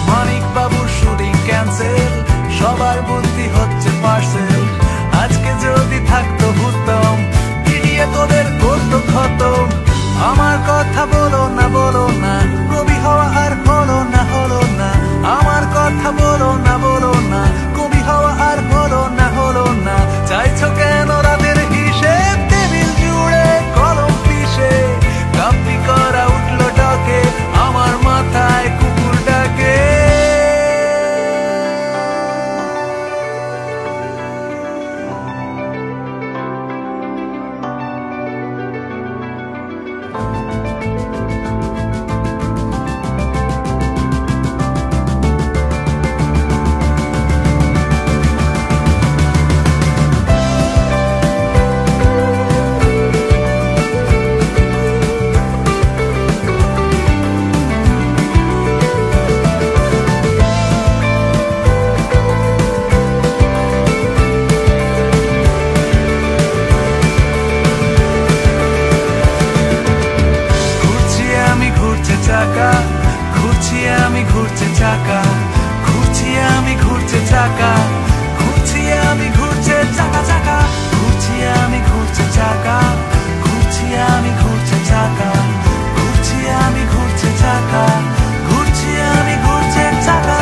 মানিক বাবুর শুটিং ক্যান্সেল, সবার বুদ্ধি হচ্ছে পার্সেল। আজকে যদি থাকতো হুতম, ইডিয়ে তোদের করতো খতম। আমার কথা বলো না কবি হওয়া আর হলো না, আমার কথা বলো না কবি হওয়া আর হলো না। চাইছো কেন রাতের হিসেব, টেবিল জুড়ে কলম পিষে, কাপি করা উঠলো ডকে, আমার মাথায় কুকুর ডাকে। ঘুরছি আমি ঘুরছে চাকা, ঘুরছি আমি ঘুরছে চাকা, ঘুরছি আমি ঘুরছে চাকা চাকা, ঘুরছি আমি ঘুরছে চাকা, ঘুরছি আমি ঘুরছে চাকা, ঘুরছি আমি ঘুরছে চাকা, ঘুরছি আমি ঘুরছে চাকা।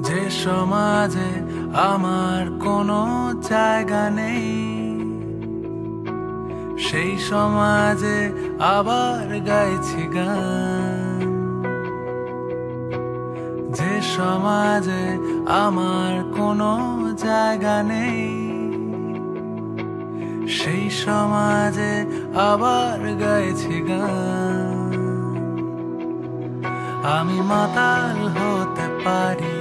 যে সমাজে আমার কোনো জায়গা নেই, সেই সমাজে আবার গাইছি গান। যে সমাজে আমার কোনো জায়গা নেই, সেই সমাজে আবার গাইছি গান। আমি মাতাল হতে পারি,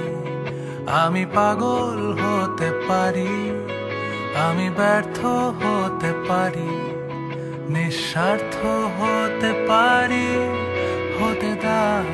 আমি পাগল হতে পারি, আমি ব্যর্থ হতে পারি, নিঃস্বার্থ হতে পারি, হতে দাও।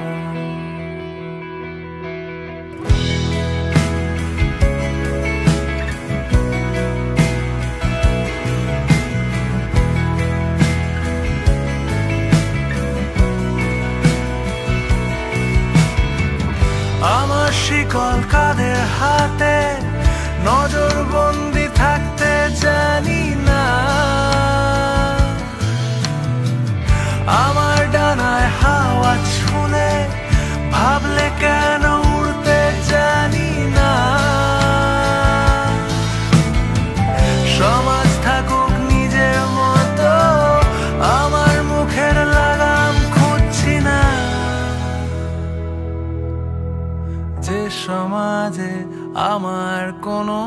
কোনো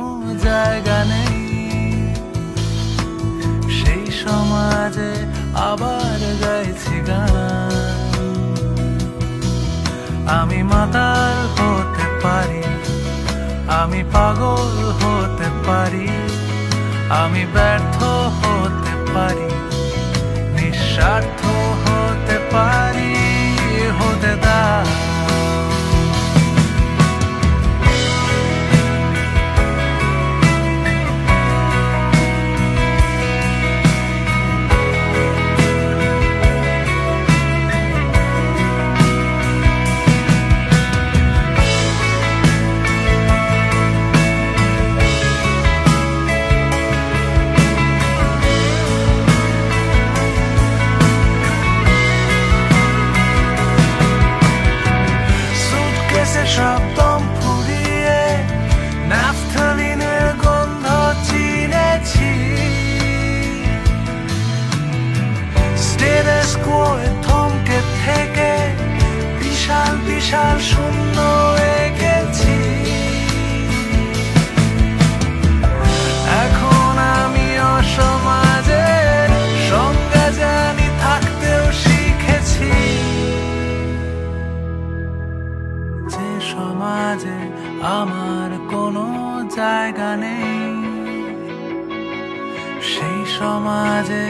জায়গা নেই সেই সমাজে আবার গাইছি গান আমি মাতাল হতে পারি আমি পাগল হতে পারি আমি ব্যর্থ হতে পারি নিঃস্বার্থ হতে পারি হতে দাও সপ্তম ফুরিয়ে ন্যাফথালিনের গন্ধ চিনেছি স্টেটাস কোয়ে থমকে থেকে বিশাল বিশাল শূন্য এঁকেছি এখন আমি অসমাজের সংজ্ঞা জানি থাকতেও শিখেছি সমাজে আমার কোনো জায়গা নেই সেই সমাজে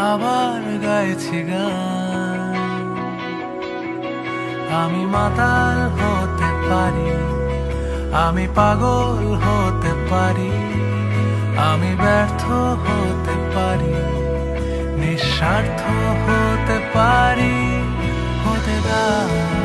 আবার গাইছি গান আমি মাতাল হতে পারি আমি পাগল হতে পারি আমি ব্যর্থ হতে পারি নিঃস্বার্থ হতে পারি হতে দাও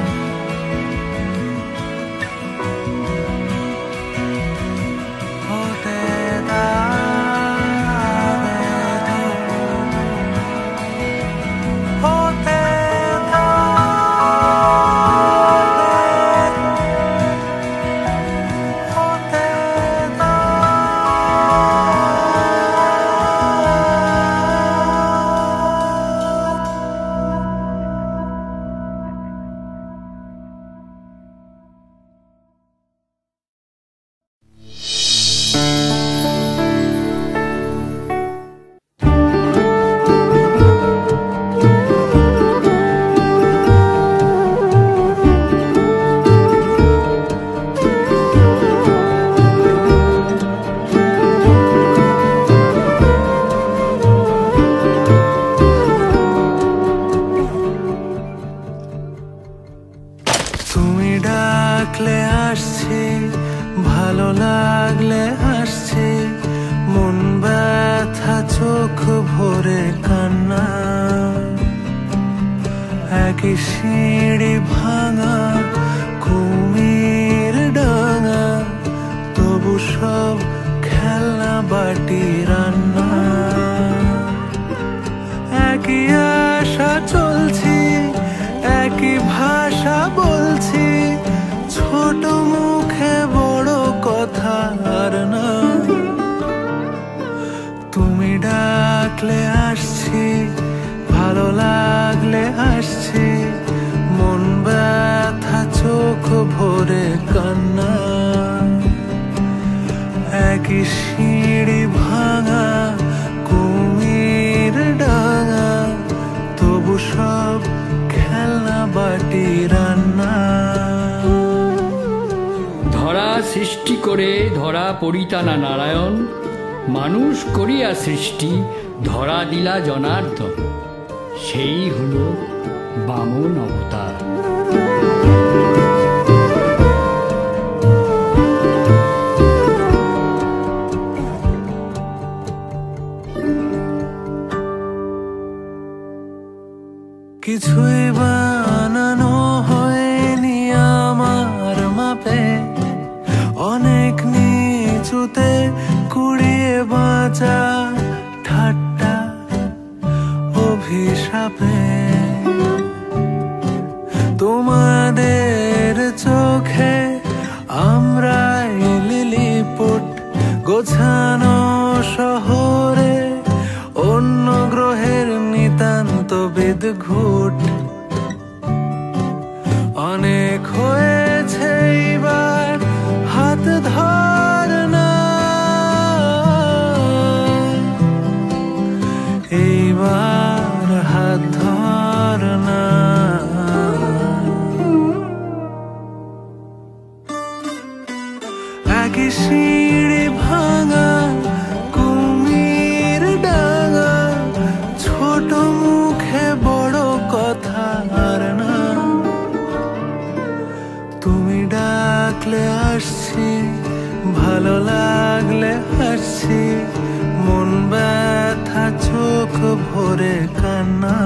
ভালো লাগলে হাসছি মন ব্যথা চোখ ভরে কান্না একই সিঁড়ি ভাঙা কুমির ডাঙা তবু সব খেলনা বাটি রান্না একই আশা চলছি একই ভাষা বলছি ছোট মুখে বড় কথা আর না তুমি ডাকলে আসছি ভালো লাগলে হাসছি মন ব্যথা চোখ ভরে কান্না একই সিঁড়ি ভাঙা কুমির ডাঙা তবু সব খেলনা বাটি রান্না ধরা সৃষ্টি করে ধরা পরিতানা নারায়ণ মানুষ করিয়া সৃষ্টি ধরা দিলা জনার্দন সেই হল বামন অবতার কিছুই বানানো হয়নি আমার মাপে অনেক নিচুতে কুড়িয়ে বাঁচা ঠাট্টা অভিশাপে তোমাদের চোখে আমরাই লিলিপুট গোছানো শহরে অন্য গ্রহের নিতান্ত বিদঘুট অনেক হয়েছে এবার হাত ধর না এসছি, মন ব্যথা চোখ ভরে কান্না।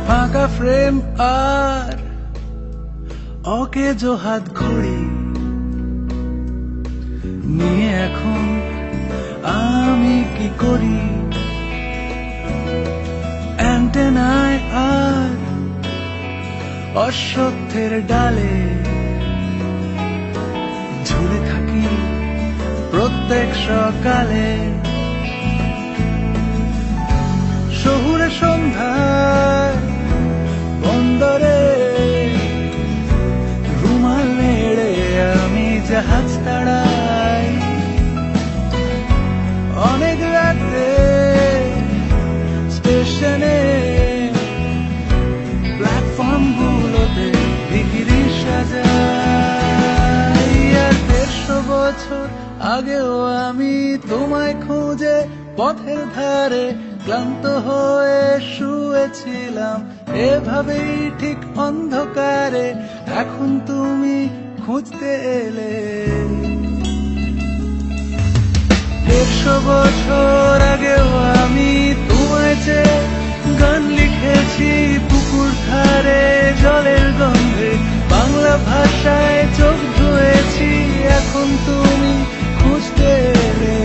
ফাঁকা ফ্রেম আর অকেজো হাত ঘড়ি নিয়ে এখন আমি কি করি? অ্যান্টেনায় আর অশ্বত্থের ডালে ঝুলে থাকি প্রত্যেক সকালে। শহুরে সন্ধ্যায় বন্দরে রুমাল নেড়ে আমি জাহাজ তাড়াই। অনেক রাতে স্টেশনে প্ল্যাটফর্ম গুলোতে বিক্রি সাজাই। আর 150 বছর আগেও আমি তোমায় খুঁজে পথের ধারে ক্লান্ত হয়ে শুয়েছিলাম এভাবেই ঠিক অন্ধকারে। এখন তুমি খুঁজতে এলে। 150 বছর আগেও আমি তোমায় চেয়ে গান লিখেছি পুকুর ধারে জলের গন্ধে, বাংলা ভাষায় চোখ ধুয়েছি। এখন তুমি খুঁজতে এলে।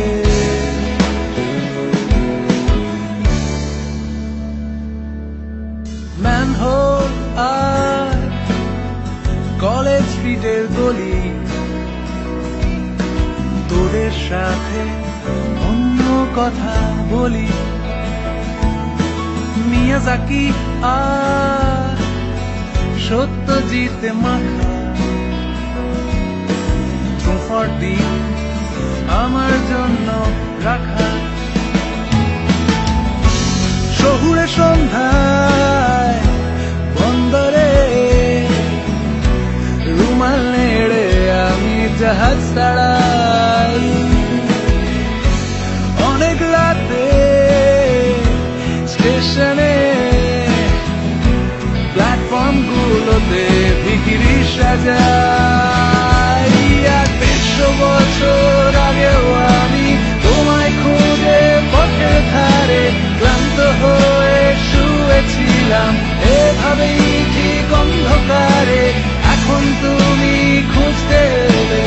ম্যানহোল আর কলেজ স্ট্রিটের গলি, তোদের সাথে অন্য কথা বলি। মিয়াজাকি আর সত্যজিৎ মাখা চৌফার দিন আমার জন্য রাখা। শহুরে সন্ধ্যায় বন্দরে রুমাল নেড়ে আমি জাহাজ তাড়াই। অনেক রাতে স্টেশনে প্ল্যাটফর্ম গুলোতে বিক্রি সাজাই। আর 150 বছর আগেও আমি তোমায় খুঁজে পথের ধারে ক্লান্ত হয়ে শুয়েছিলাম এভাবেই ঠিক অন্ধকারে। এখন তুমি খুঁজতে এলে।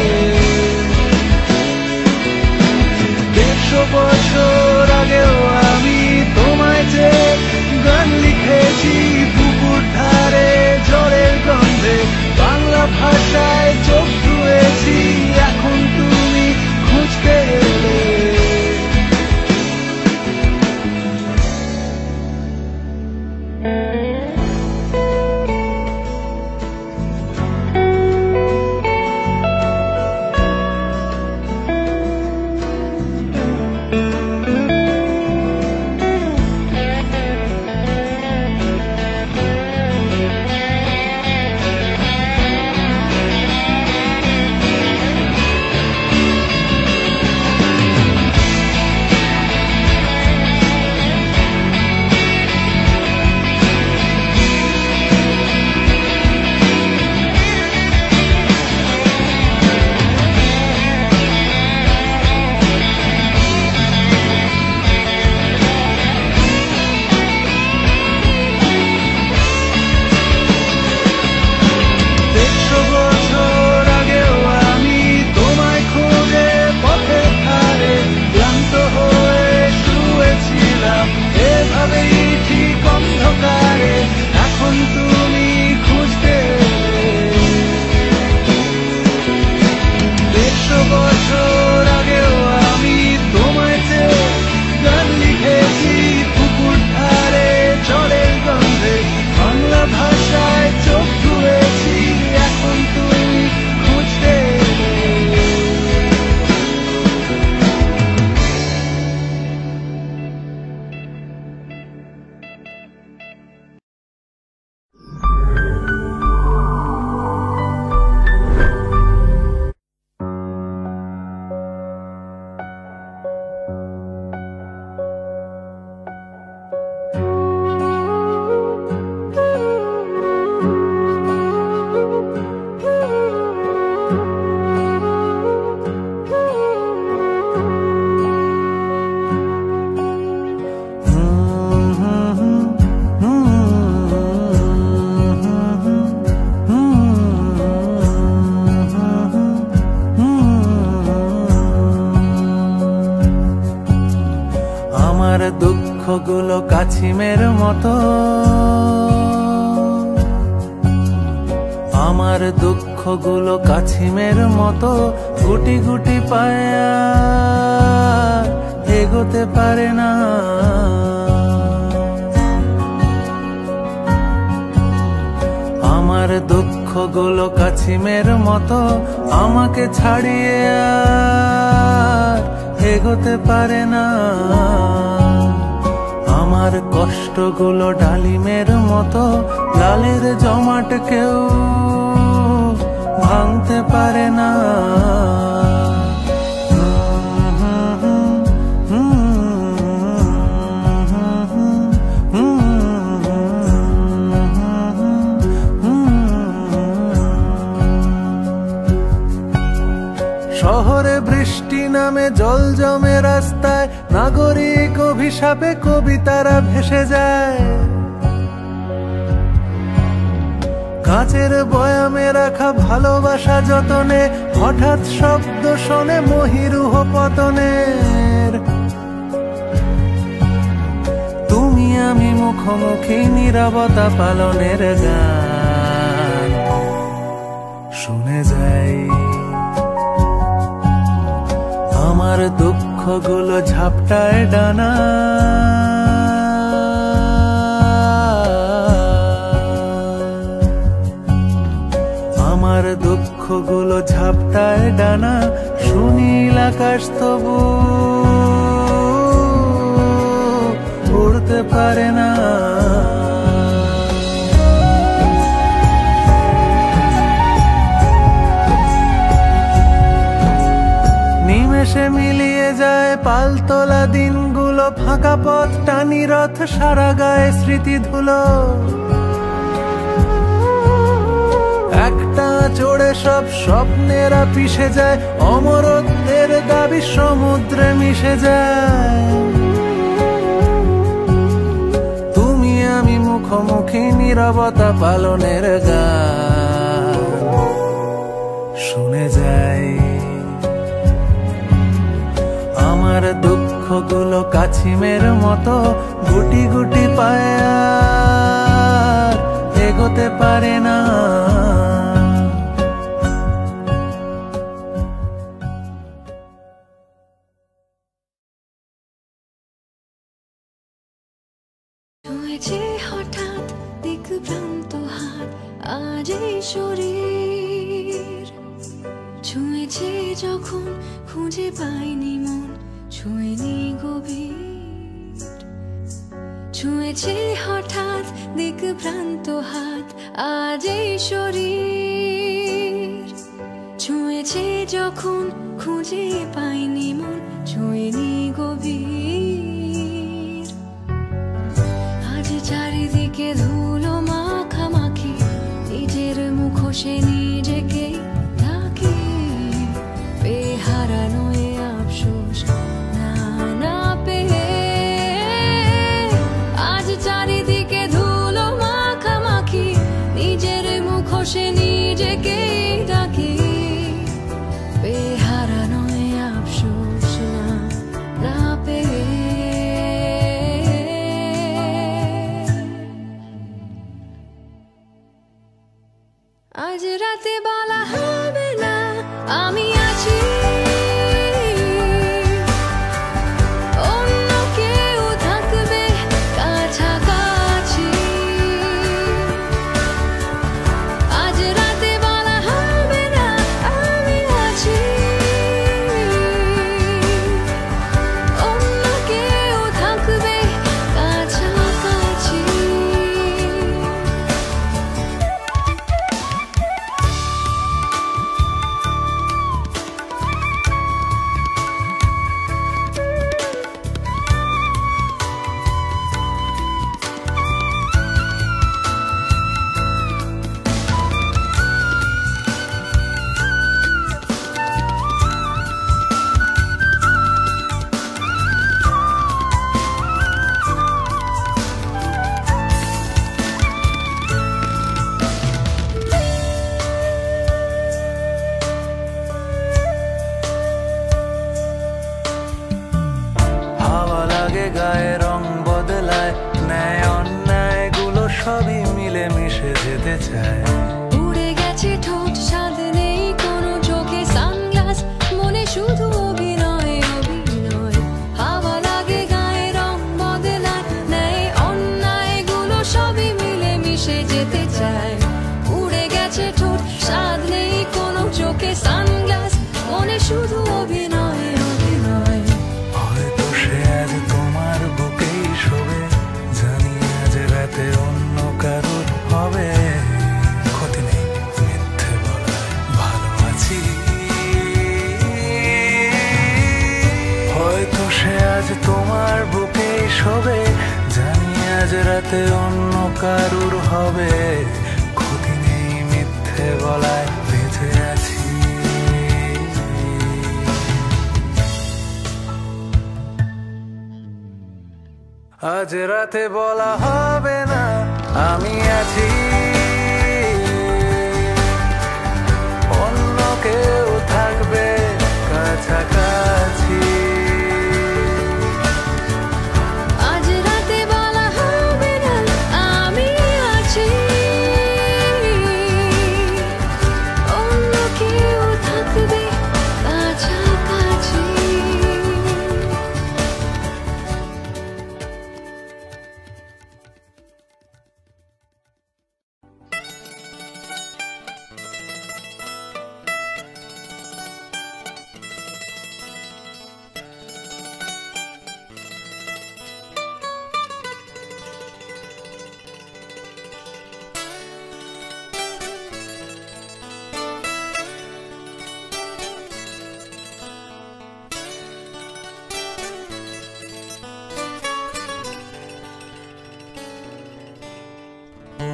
150 বছর আগেও আমি তোমায় চেয়ে গান লিখেছি পুকুর ধারে জলের গন্ধে, বাংলা ভাষায় চোখ ধুয়েছি। এখন তুমি খুঁজতে এলে। দুঃখগুলো কাছিমের মতো, আমার দুঃখগুলো কাছিমের মতো গুটি গুটি পায়া এগোতে পারে না। আমার দুঃখগুলো কাছিমের মতো আমাকে ছাড়িয়ে আর এগোতে পারে না। আমার কষ্টগুলো ডালিমের মতো ডালের জমাট কেউ ভাঙতে পারে না। শহরে বৃষ্টি নামে জল জমে রাস্তায়, নাগরিক অভিশাপে কবিতারা ভেসে যায়। কাচের বয়ামে রাখা ভালোবাসা যতনে হঠাৎ শব্দ শোনে মহিরুহ পতনের। তুমি আমি মুখোমুখি নীরবতা পালনের গান শুনে যাই। আমার দুঃখগুলো ঝাপটায় ডানা, আমার দুঃখগুলো ঝাপটায় ডানা, সুনীল আকাশ তবু উড়তে পারে না। নিমেষে মিলিয়ে যায় পালতোলা দিনগুলো, ফাঁকা পথ টানি রথ সারা গায়ে স্মৃতি ধুলো। একটা চড়ে সব স্বপ্নেরা পিষে যায়, অমরত্বের দাবি সমুদ্রে মিশে যায়। তুমি আমি মুখোমুখি নীরবতা পালনের গান শুনে যাই। আমার দুঃখগুলো কাছিমের মতো গুটি গুটি পায়া এগোতে পারে না। ছুঁয়েছে হঠাৎ দিকভ্রান্ত হাত, আজ এই শরীর ছুঁয়েছে যখন খুঁজে পাইনি মন, ছুঁয়নি গভীর। ছুঁয়েছে হঠাৎ দিকভ্রান্ত হাত, আজ এই শরীর ছুঁয়েছে যখন খুঁজে পাইনি মন, ছুঁয়নি গভীর। আজ চারিদিকে ধুলো মাখামাখি, নিজের মুখোশে নিজেকে ঢাকি। বেহারানো এ আফসোস না না পেয়ে, আজ চারিদিকে ধুলো মাখামাখি, নিজের মুখোশে নিজেকে ঢাকি। বেহারানো এ আফসোস না না পেয়ে। আজ যায়। উড়ে গেছে ঠোঁট, স্বাদ নেই কোনো চোখে, সানগ্লাস মনে শুধু অভিনয় অভিনয়। হাওয়া লাগে গায়ে, রং বদলায়, নেই অন্যায়গুলো সবই মিলে মিশে যেতে চায়। উড়ে গেছে ঠোঁট, স্বাদ নেই কোনো চোখে, সানগ্লাস মনে শুধু অভিনয় অভিনয়। হয়তো সে আজ তোমার বুকেই শোবে, জানি আজ রাতে অন্য কারোর হবে। ক্ষতি নেই মিথ্যে বলায়, ভালো আছি। হয়তো সে আজ তোমার বুকেই শোবে, জানি আজ রাতে অন্য কারোর হবে। ক্ষতি নেই মিথ্যে বলায়, বেঁচে আছি। আজ রাতে বলা হবে না আমি আছি, অন্য কেউ থাকবে কাছাকাছি। আজ রাতে বলা হবে না আমি আছি, অন্য কেউ থাকবে কাছাকাছি।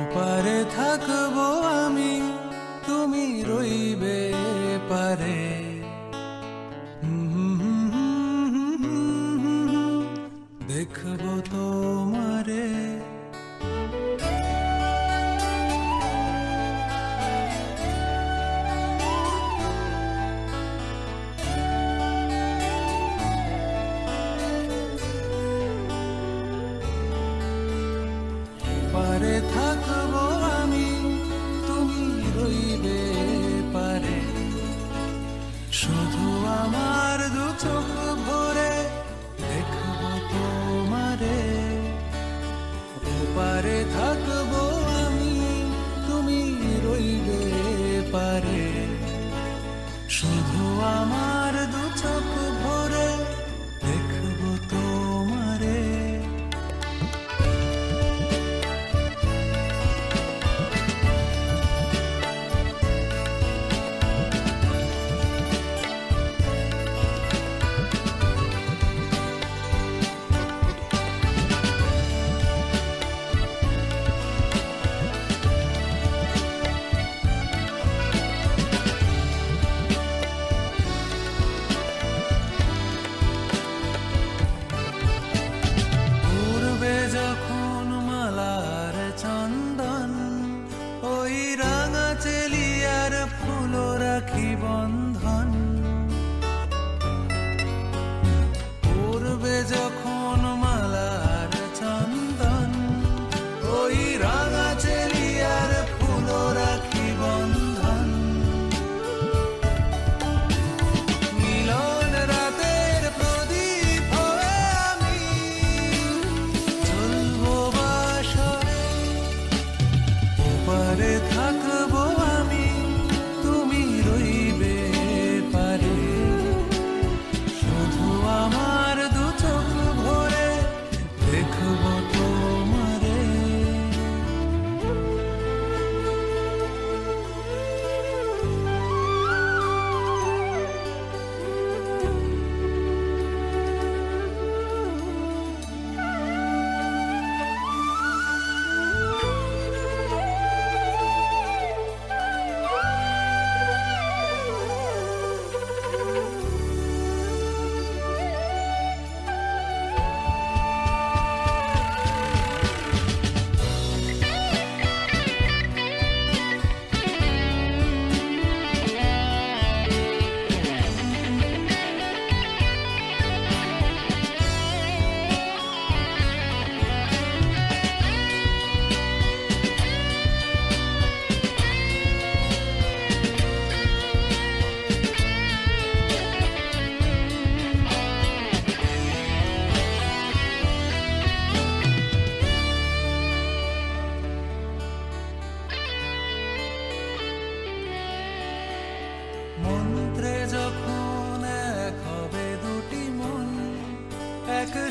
ওপারে থাকবো আমি, তুমি রইবে পারে। দেখবো তোমারে। পারে থাকবো আমি, তুমি রইবে পারে। শুধু আমার দু চোখ ভরে দেখবো তোমারে। ওপারে থাকবো আমি, তুমি রইবে পারে। শুধু আমার দু চোখ ভরে দেখবো তোমারে।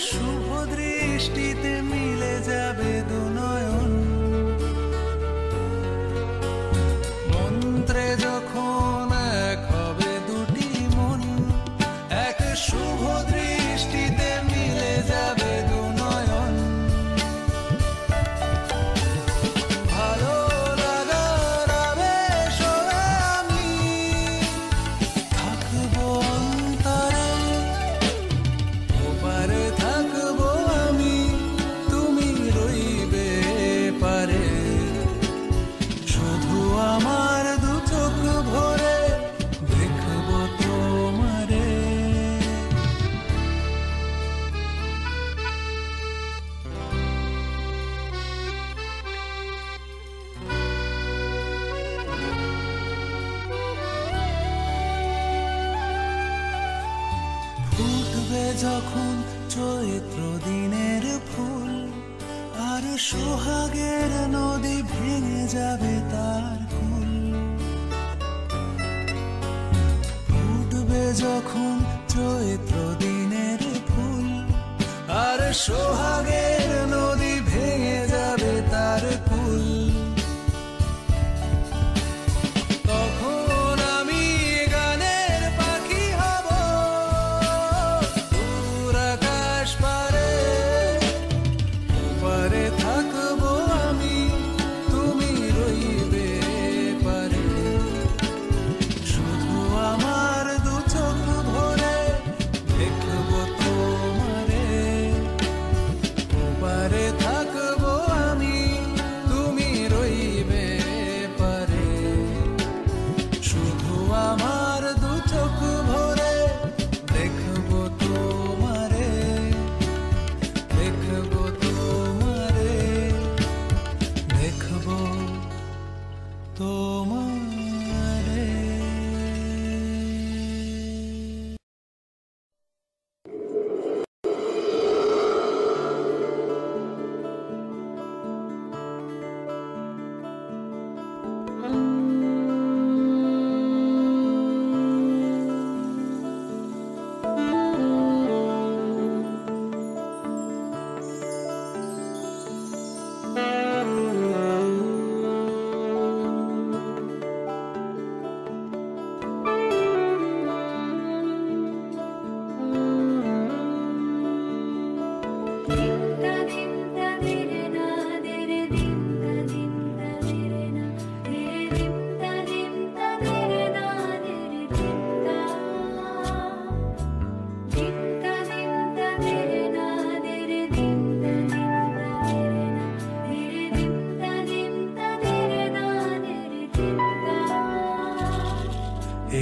শুভ দৃষ্টিতে মিলে যাবে দুনয়ন, মন্ত্রে যখন এক হবে দুটি মন, এক শুভ দৃষ্টিতে মিলে যাবে দুনয়ন। ভালো লাগার আবেশ হয়ে আমি থাকবো অন্তরে, ওপারে থাকবো আমি, তুমি রইবে পারে। শুধু আমার দু চোখ ভরে দেখবো তোমারে। ফুটবে যখন চৈত্র দিনের ফুল, আর সোহাগের নদী ভেঙে যাবে তার কুল। ফুটবে যখন চৈত্র দিনের ফুল, আর সোহাগের নদী ভেঙে যাবে তার কুল। তখন আমি গানের পাখি হব দূর আকাশ পারে, পারে থাকবো আমি, তুমি রইবে পারে। শুধু আমার দু চোখ ভরে দেখবো তোমারে, পারে থাকবো আমি, তুমি রইবে পারে। শুধু আমার দু চোখ ভরে দেখবো তোমারে, দেখবো তোমারে, দেখবো তোমারে।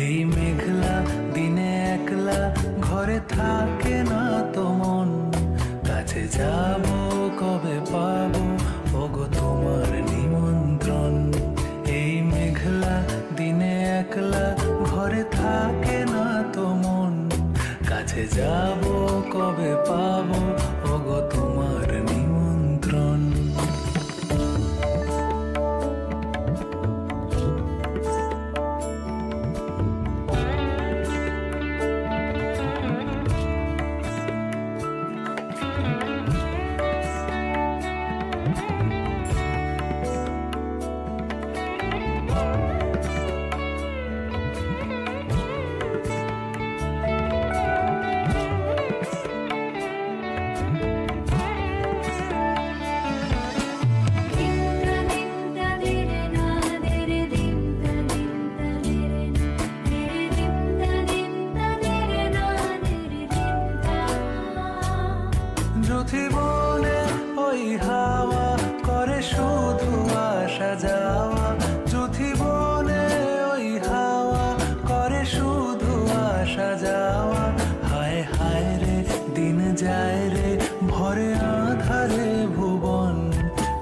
এই মেঘলা দিনে একলা ঘরে থাকে না তো মন, কাছে যাব কবে পাবো ওগো তোমার নিমন্ত্রণ। এই মেঘলা দিনে একলা ঘরে থাকে না তো মন, কাছে যাব কবে পাবো ওগো তোমার নিমন্ত্রণ। জীবনে ওই হাওয়া করে শুধু আসা যাওয়া, জীবনে ওই হাওয়া করে শুধু আসা যাওয়া। হায় হায় রে দিন যায় রে ভরে আধারে ভুবন,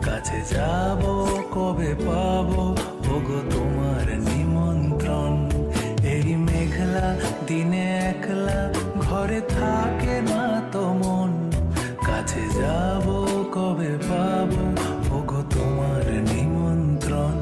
কাছে যাব কবে পাবো ওগো তোমার নিমন্ত্রণ। এই মেঘলা দিনে একলা ঘরে থাকে না তো মন, কাছে যাব কবে পাবো ওগো তোমার নিমন্ত্রণ।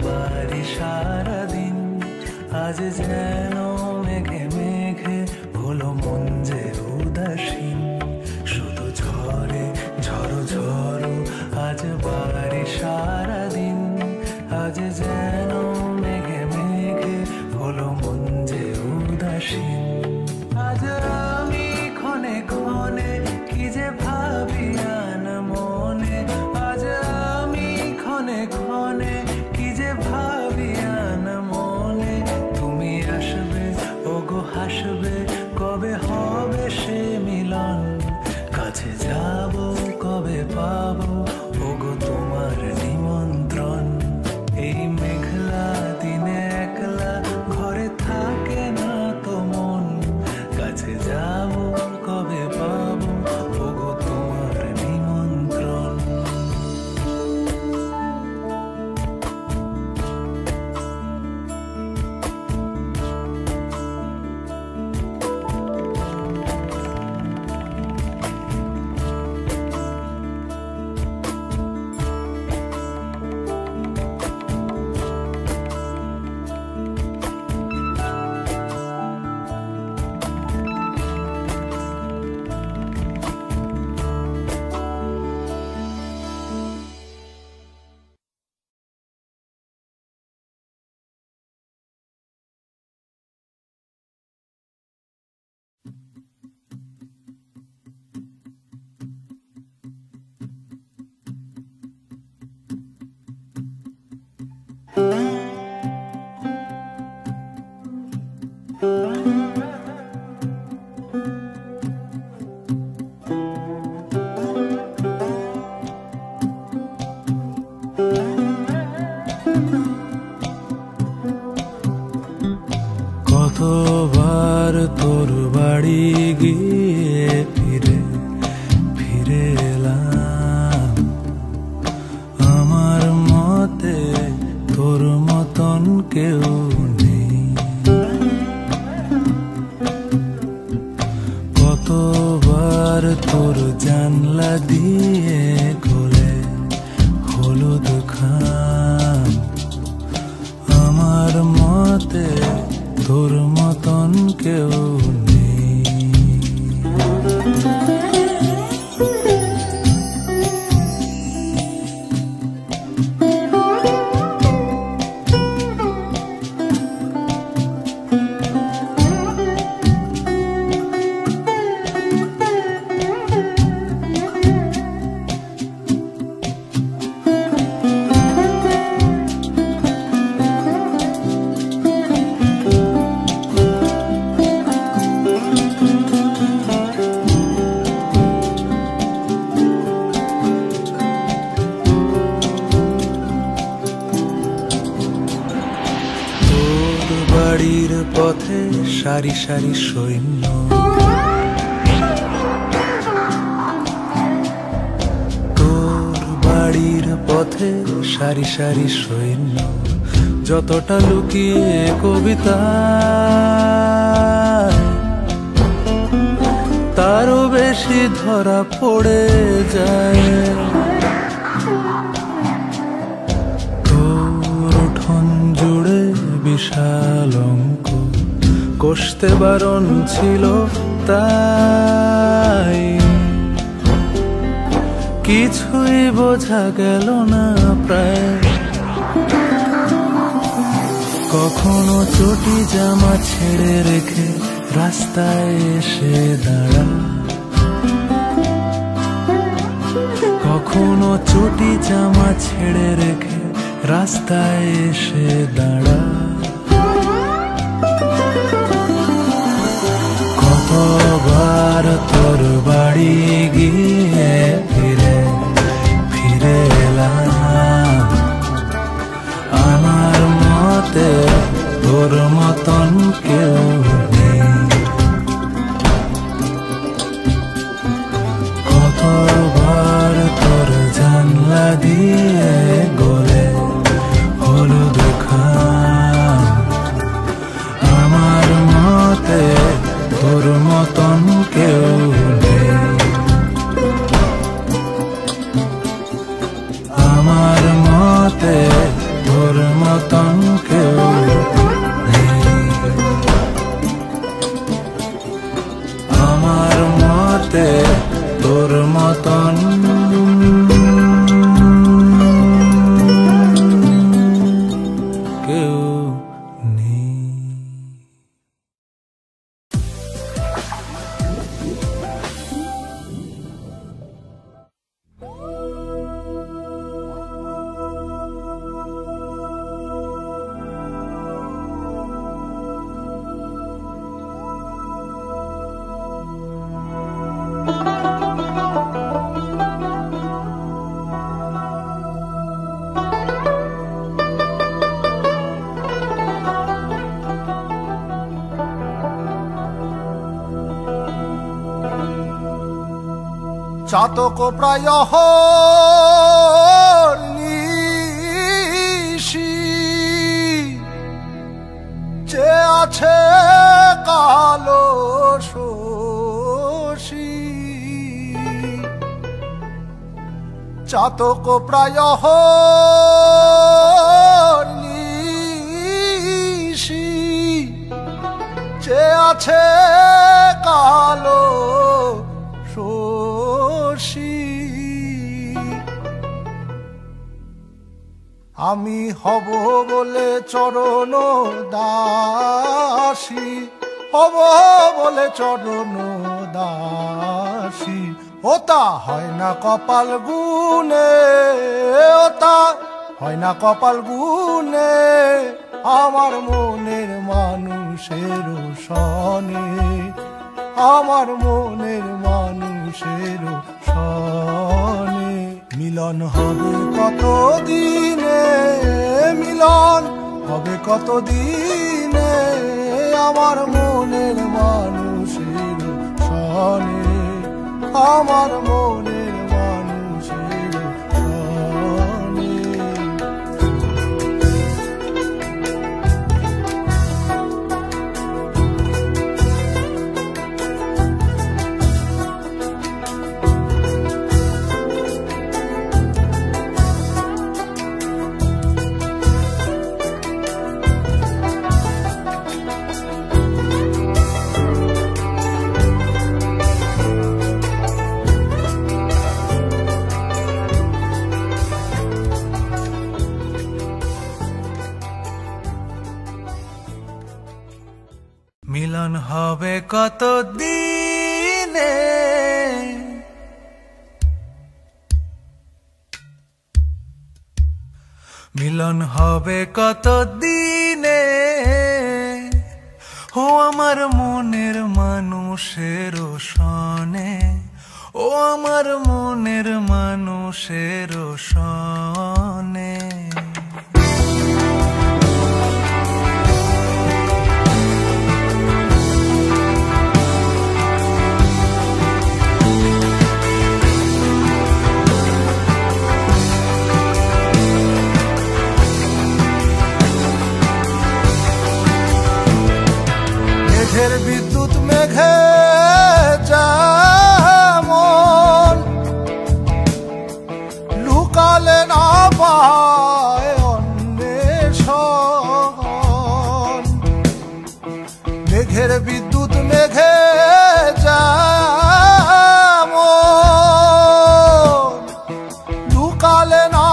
বাড়ি সারাদিন, আজ যেন মেঘে মেঘে হলো মন যে উদাসীন। শুধু ঝরে ঝড়ো ঝড়ো আজ বাড়ি সারাদিন, আজ যেন মেঘে মেঘে হলো মন যে উদাসীন। আজ আমি ক্ষণে ক্ষণে কি যে ভাবি আনা মনে, আজ আমি ক্ষণে ক্ষণে কি যে ভাবি আনা মনে। তুমি আসবে ওগো হাসবে, কবে হবে সে মিলন, কাছে যাব কবে পাবো ওগো তোমার নিমন্ত্রণ। এই মেঘলা দিনে একলা ঘরে থাকে না তো মন, কাছে যাব কবে পাবো ওগো তোমার নিমন্ত্রণ। কতবার তোর বাড়ি গিয়ে ফিরে ফিরে এলাম, আমার মতে তোর মতন কেউ নেই। কতবার তোর জানলা দিয়ে খোলে হলুদ খাম, আমার মতে তোর মতন কেউ নেই। বাড়ির পথে সারি সারি সৈন্য, তোর বাড়ির পথে সারি সারি সৈন্য, যতটা লুকিয়ে কবিতা তারও বেশি ধরা পড়ে যায়। তোর উঠোন জুড়ে বিশাল অঙ্ক কষতে বারণ ছিল, তাই কিছুই বোঝা গেল না প্রায়। কখনো চটি জামা ছেড়ে রেখে রাস্তায় এসে দাঁড়া, কখনো চটি জামা ছেড়ে রেখে রাস্তায় এসে দাঁড়া। কতবার তোর বাড়ি গিয়ে ফিরে ফিরে এলাম, আমার মতে তোর মতন কেউ নেই। কতবার তোর জানলা দিয়ে গলে হলুদ খাম, চাতক প্রায় নিশি যে আছে কালো শোষী চাতক প্রায় নিশি যে আছে কালো আমি হব বলে চরণ দাসী হব বলে চরণ দাসী ওতা হয় না কপাল গুনে ওতা হয় না কপাল গুনে আমার মনের মানুষের সনে আমার মনের মানুষের সনে মিলন হবে কত দিনে মিলন হবে কত দিনে আমার মনের মানুষের সনে আমার মনের মানুষের সনে মিলন হবে কত দিনে মিলন হবে কত দিনে ও আমার মনের মানুষের সনে ও আমার মনের মানুষের সনে মেঘের বিদ্যুৎ মেঘে যেমন লুকালে না পায় অন্বেষণ মেঘের বিদ্যুৎ মেঘে যেমন লুকালে না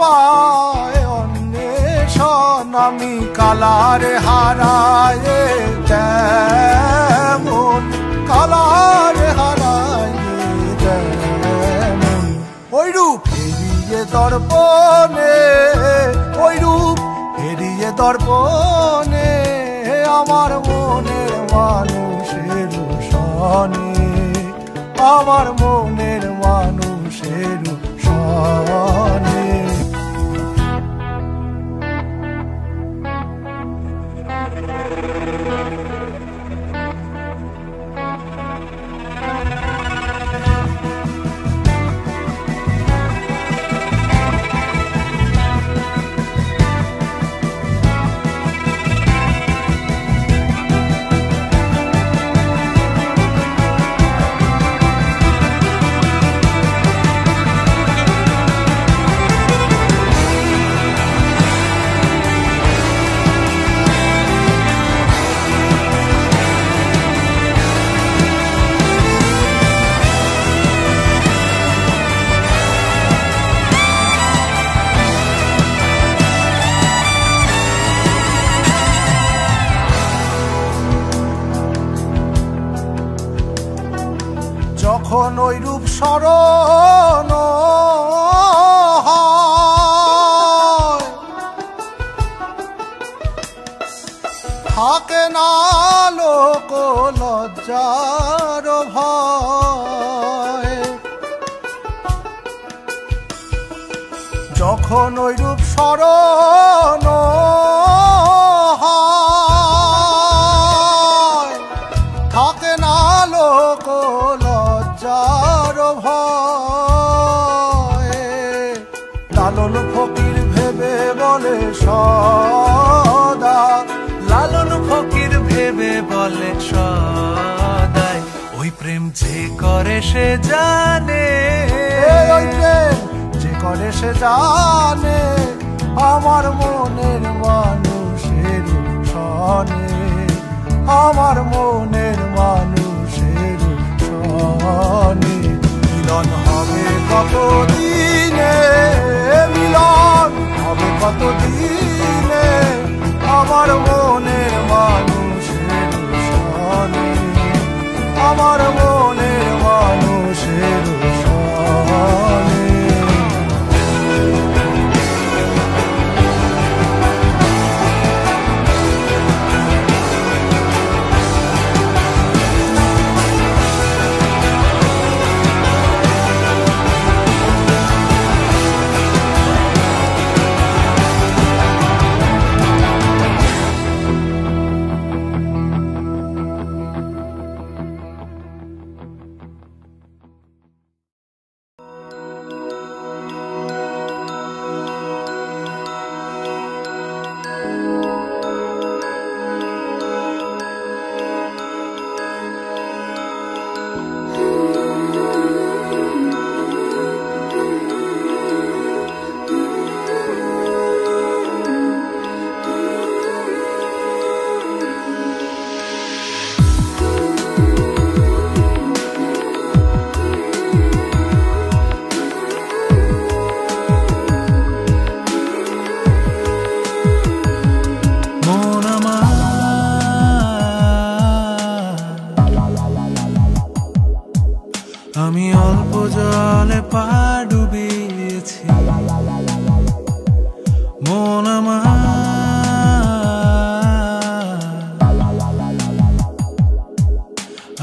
পায় অন্বেষণ আমি কালারে হারায় যেমন কালারে হারায় যেমন ওই রূপ এড়িয়ে দর্পণে ওই রূপ এড়িয়ে দর্পণে আমার মনের মানুষের সনে আমার মনের মানুষের সনে যখন ওই রূপ স্মরণ হয় থাকে না লোক লজ্জার ভয় যখন ওই রূপ স্মরণ হয়, থাকে না লোক লজ্জার ভয়ে। লালন ফকির ভেবে বলে সদা, লালন ফকির ভেবে বলে সদাই, ওই প্রেম যে করে সে জানে, ওই প্রেম যে করে সে জানে, আমার মনের মানুষের সনে, আমার মনের মানুষের সনে। মিলন হবে কতদিনে, মিলন হবে কতদিনে, আমার মনের মানুষের সনে, আমার মনের মানুষের সনে। আমি অল্প জলে পা ডুবিয়েছি, মন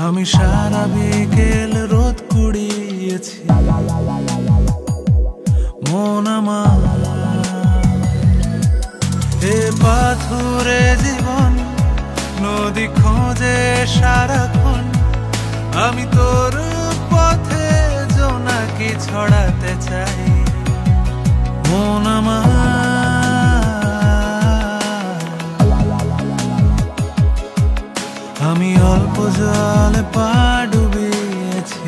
আমি সারা বিকেল রোদ কুড়িয়েছি, মন এ পাথুরে জীবন নদী খোঁজে সারাক্ষণ, আমি তোর পথে জোনাকি ছড়াতে চাই, মন আমি অল্প জলে পা ডুবিয়েছি।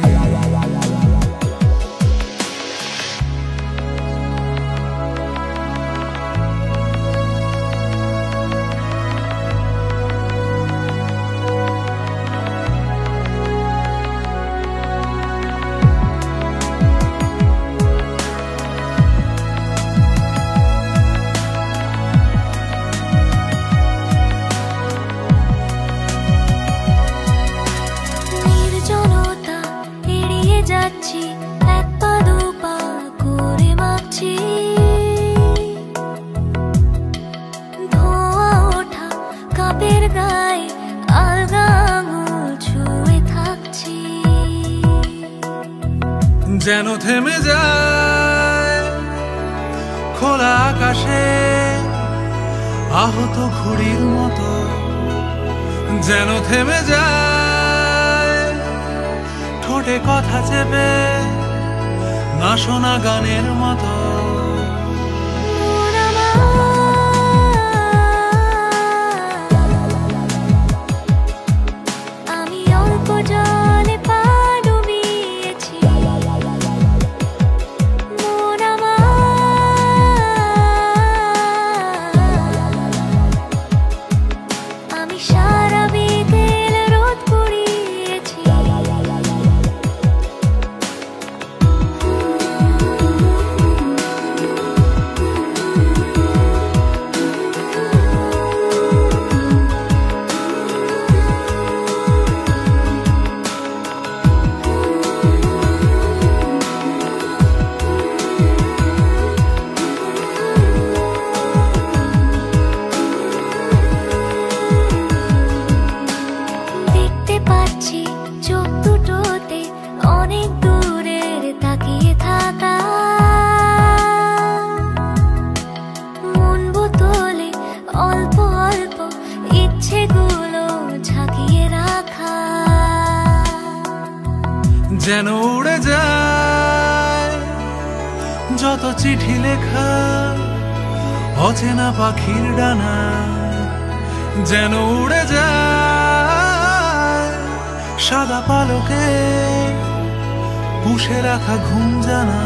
যেন থেমে যায় খোলা আকাশে আহত ঘুড়ির মতো, যেন থেমে যায় ঠোঁটে কথা চেপে না শোনা গানের মতো। যেন উড়ে যায় যত চিঠি লেখা অচেনা পাখির ডানা, যেন উড়ে যায় সাদা পালকে পুষে রাখা ঘুম জানা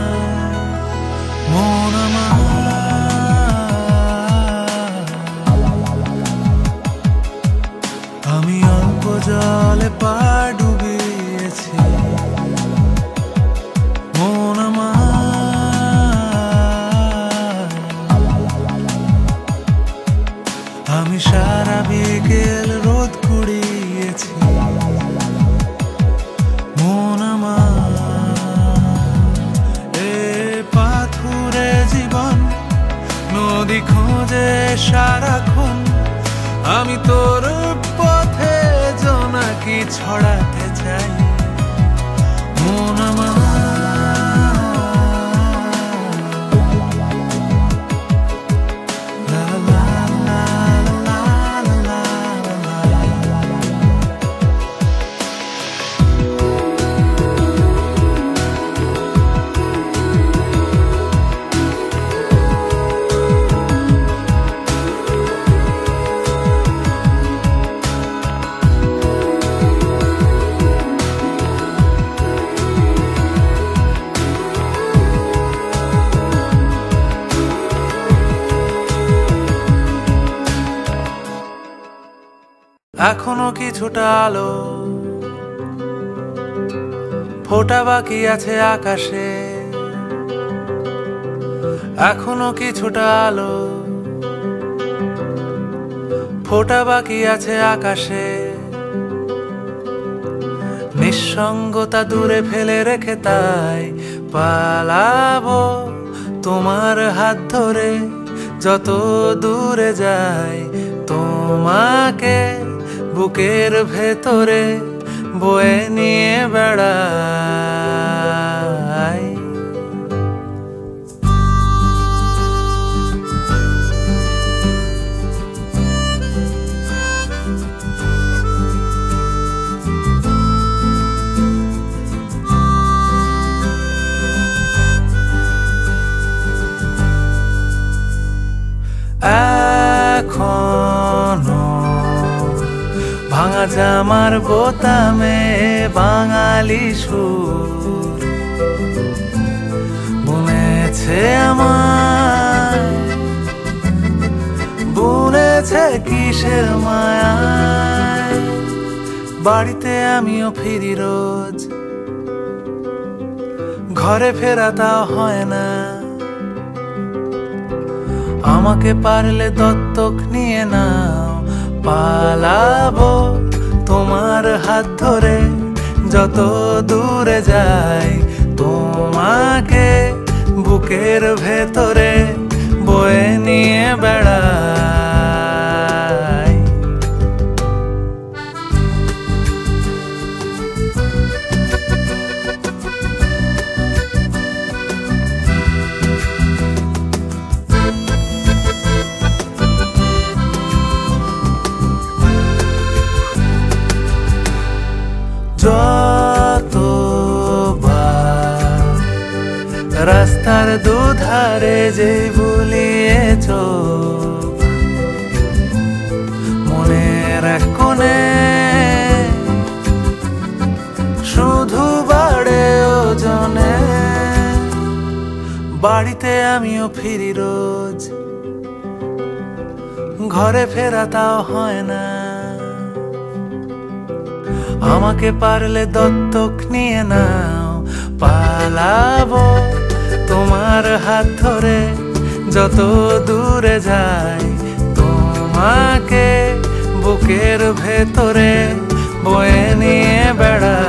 মন আমার। আমি অল্প জলে পা ডুবিয়েছি মন আমার। আমি সারা বিকেল রোদ কুড়িয়েছি মন আমার। এ পাথুরে জীবন নদী খোঁজে সারাক্ষণ, আমি তোর পথে জোনাকি ছড়াতে চাই মন আমার। এখনো কিছুটা আলো ফোটা বাকি আছে আকাশে, এখনো কিছুটা আলো ফোটা বাকি আছে আকাশে। নিঃসঙ্গতা দূরে ফেলে রেখে তাই পালাবো তোমার হাত ধরে, যত দূরে যাই তোমাকে বুকের ভেতরে বয়ে নিয়ে বেড়াই। এখনো ভাঙা জামার বোতামে বাঙালি সুর বুনেছে আমায়, বুনেছে কিসের মায়ায়। বাড়িতে আমিও ফিরি রোজ, ঘরে ফেরা তাও হয় না। আমাকে পারলে দত্তক নিয়ে নাও, পালাবো তোমার হাত ধরে যত দূরে যাই তোমাকে বুকের ভেতরে বয়ে নিয়ে বেড়াই। যতবার রাস্তার দুধারে যে বুলিয়েছ মনের এক কোণে শুধু বাড়ে ওজনে। বাড়িতে আমিও ফিরি রোজ, ঘরে ফেরা তাও হয় না। আমাকে পারলে দত্তক নিয়ে নাও, পালাবো তোমার হাত ধরে যত দূরে যাই তোমাকে বুকের ভেতরে বয়ে নিয়ে বেড়া।